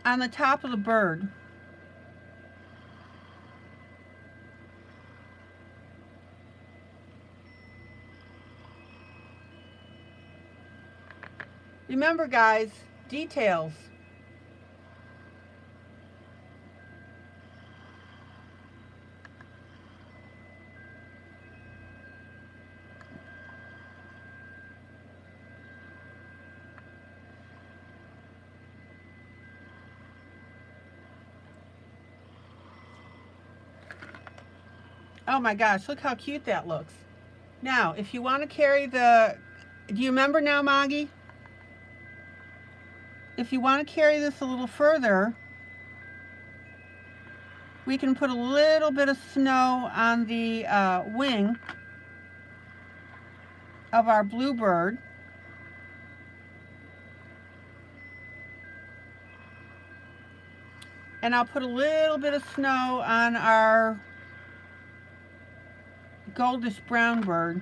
S1: on the top of the bird. Remember, guys, details. Oh my gosh, look how cute that looks. Now, if you want to carry the, do you remember now, Maggie? If you want to carry this a little further, we can put a little bit of snow on the wing of our bluebird. And I'll put a little bit of snow on our goldish brown bird.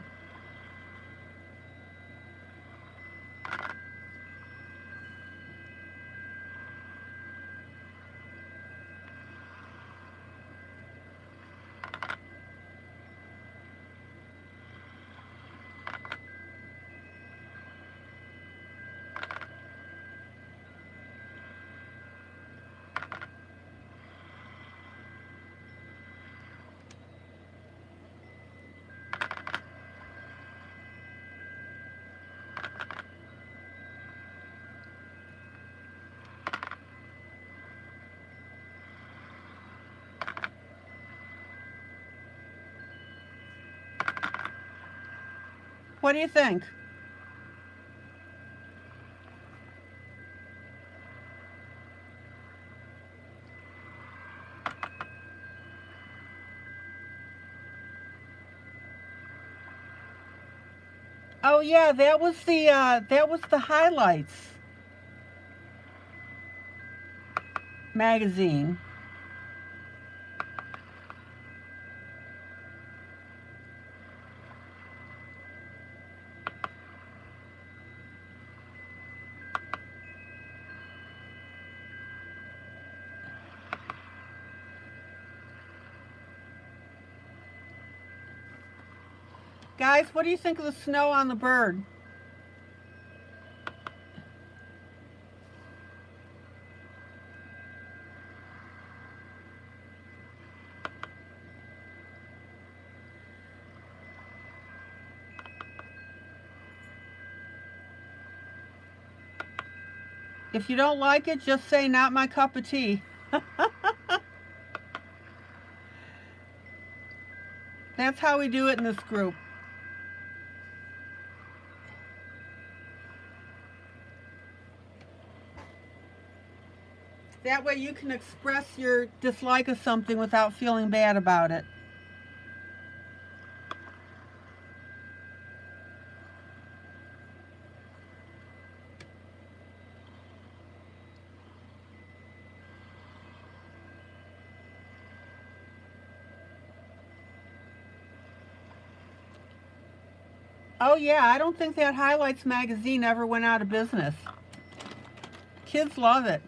S1: What do you think? Oh yeah, that was the highlights magazine. Guys, what do you think of the snow on the bird? If you don't like it, just say not my cup of tea. That's how we do it in this group. That way you can express your dislike of something without feeling bad about it. Oh yeah, I don't think that Highlights magazine ever went out of business. Kids love it.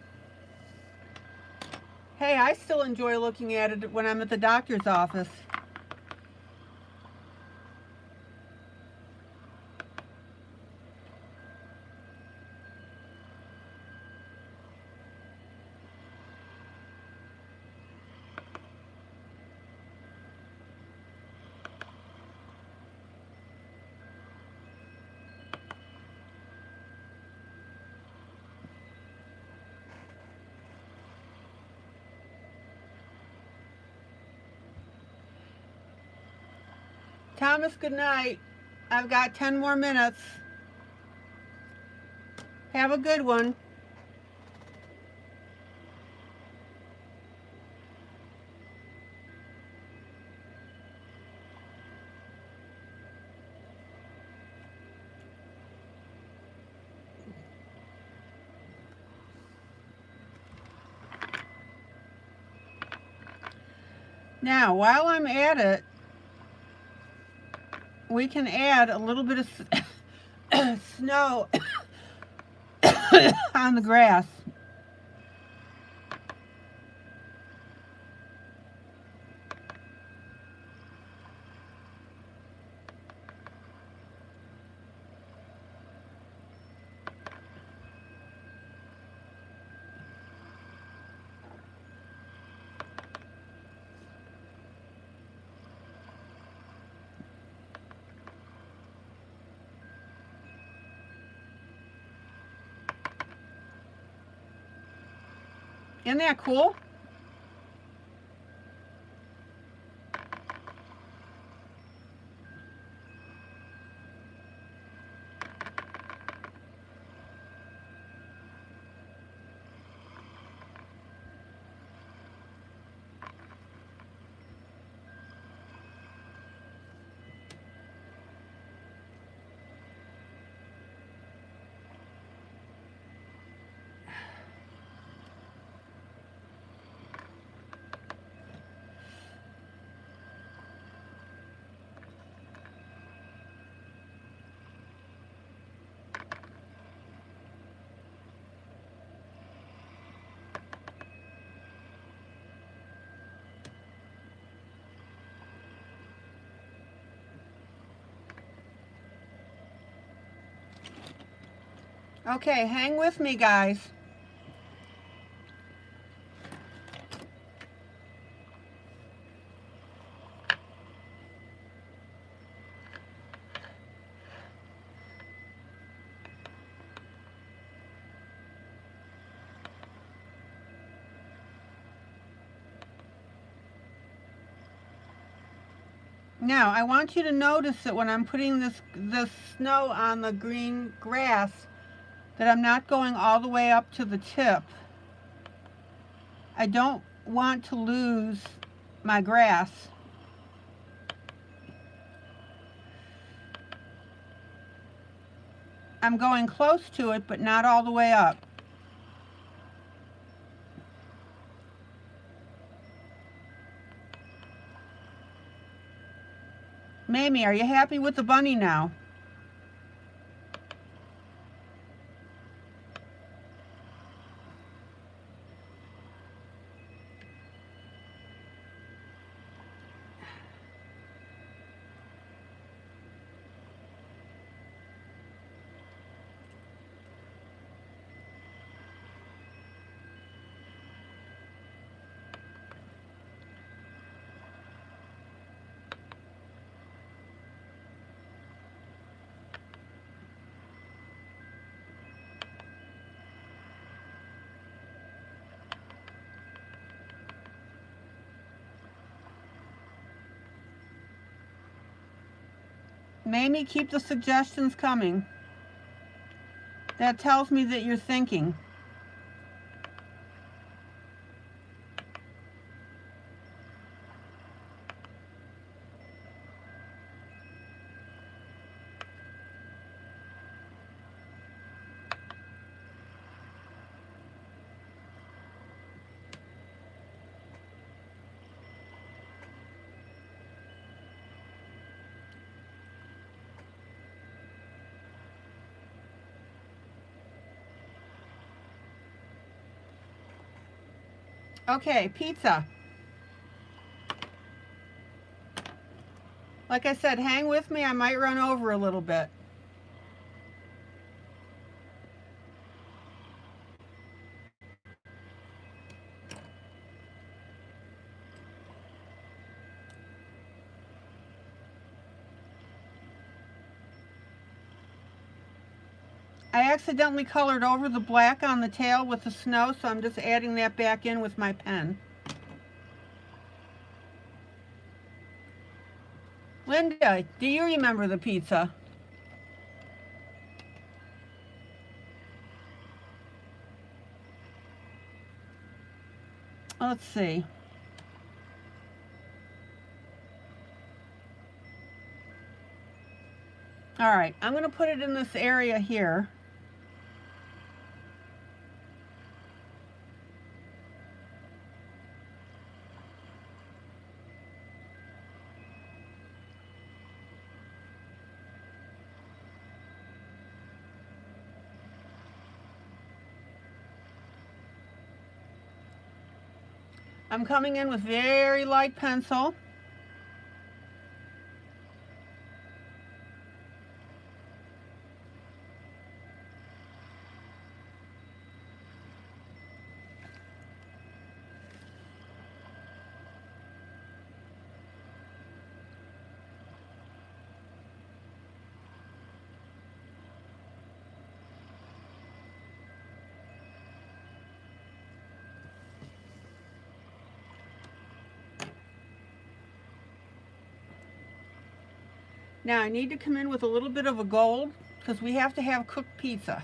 S1: Hey, I still enjoy looking at it when I'm at the doctor's office. Thomas, good night. I've got 10 more minutes. Have a good one. Now, while I'm at it, we can add a little bit of snow on the grass. Isn't that cool? Okay, hang with me, guys. Now, I want you to notice that when I'm putting this snow on the green grass, that I'm not going all the way up to the tip. I don't want to lose my grass. I'm going close to it, but not all the way up. Mamie, are you happy with the bunny now? Mamie, keep the suggestions coming. That tells me that you're thinking. Okay, pizza. Like I said, hang with me. I might run over a little bit. I accidentally colored over the black on the tail with the snow, so I'm just adding that back in with my pen. Linda, do you remember the pizza? Let's see. All right, I'm going to put it in this area here. I'm coming in with very light pencil. Now I need to come in with a little bit of a gold because we have to have cooked pizza.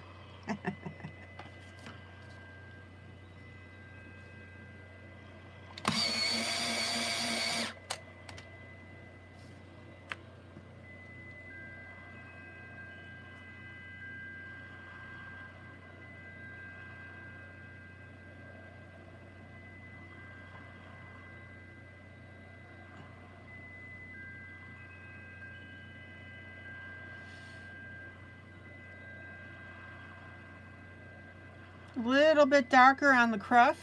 S1: A little bit darker on the crust.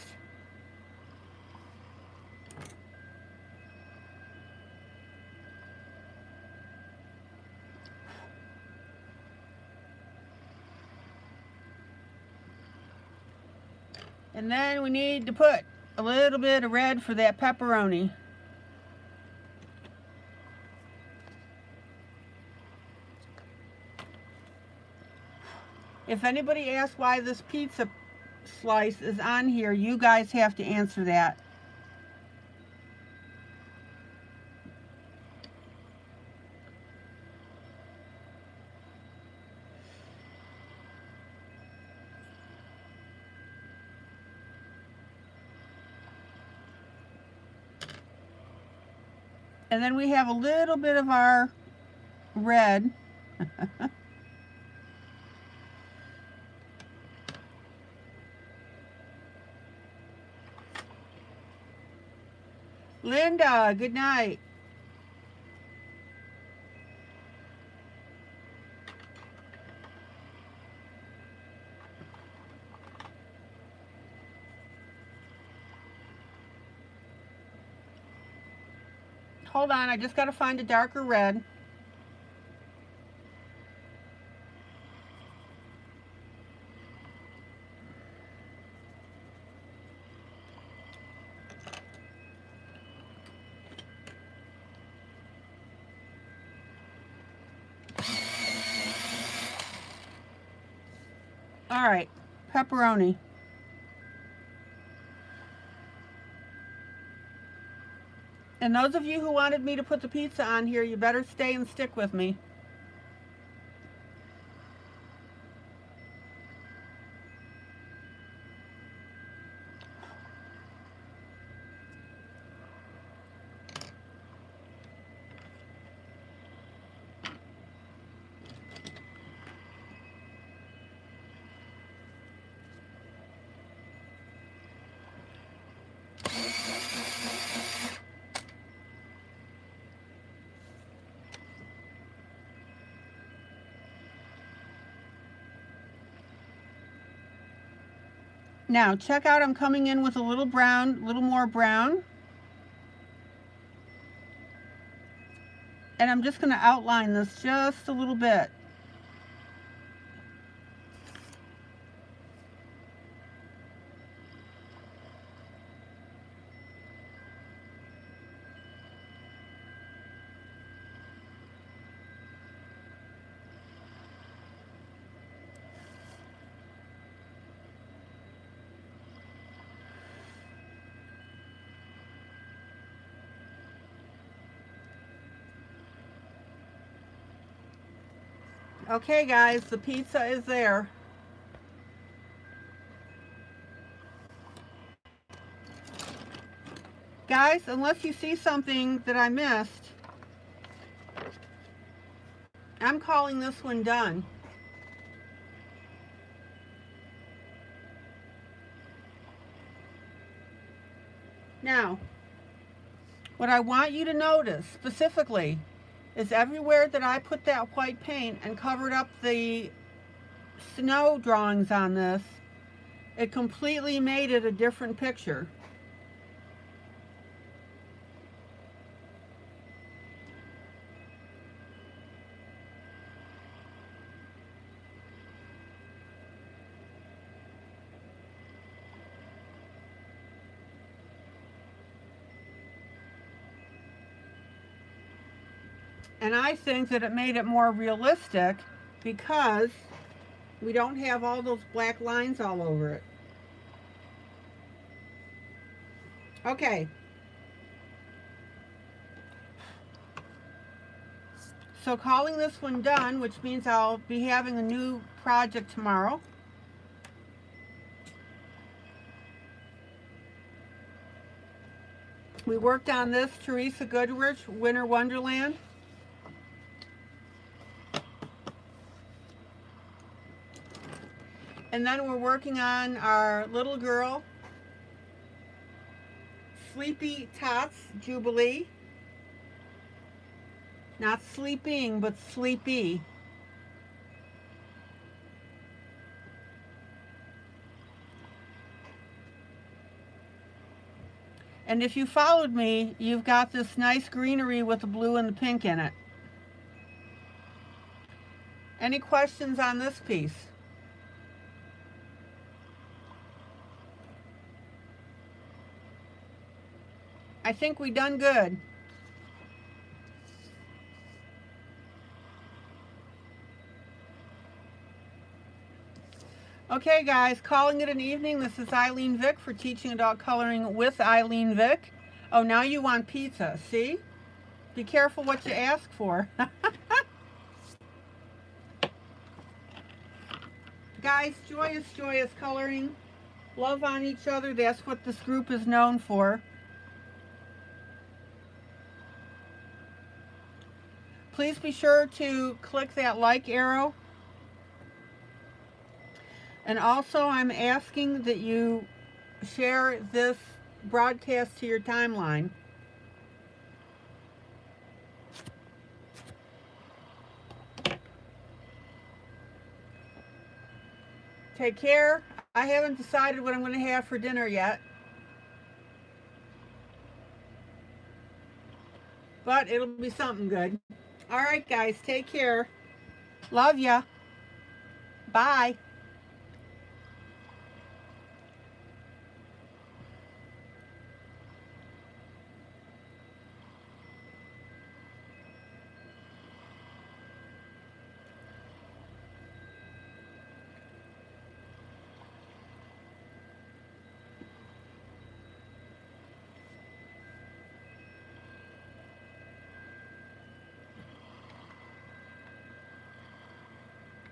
S1: And then we need to put a little bit of red for that pepperoni. If anybody asks why this pizza slice is on here, you guys have to answer that. And then we have a little bit of our red. Linda, good night. Hold on, I just got to find a darker red. All right, pepperoni. And those of you who wanted me to put the pizza on here, you better stay and stick with me. Now check out, I'm coming in with a little brown, little more brown. And I'm just going to outline this just a little bit. Okay guys, the pizza is there. Guys, unless you see something that I missed, I'm calling this one done. Now, what I want you to notice specifically is everywhere that I put that white paint and covered up the snow drawings on this, it completely made it a different picture. And I think that it made it more realistic because we don't have all those black lines all over it. Okay. So calling this one done, which means I'll be having a new project tomorrow. We worked on this, Teresa Goodrich, Winter Wonderland. And then we're working on our little girl, Sleepy Tots Jubilee. Not sleeping, but sleepy. And if you followed me, you've got this nice greenery with the blue and the pink in it. Any questions on this piece? I think we done good. Okay guys, calling it an evening. This is ILene Vick for Teaching Adult Coloring with ILene Vick. Oh, now you want pizza, see? Be careful what you ask for. Guys, joyous, joyous coloring. Love on each other. That's what this group is known for. Please be sure to click that like arrow. And also, I'm asking that you share this broadcast to your timeline. Take care. I haven't decided what I'm going to have for dinner yet. But it'll be something good. All right, guys, take care. Love ya. Bye.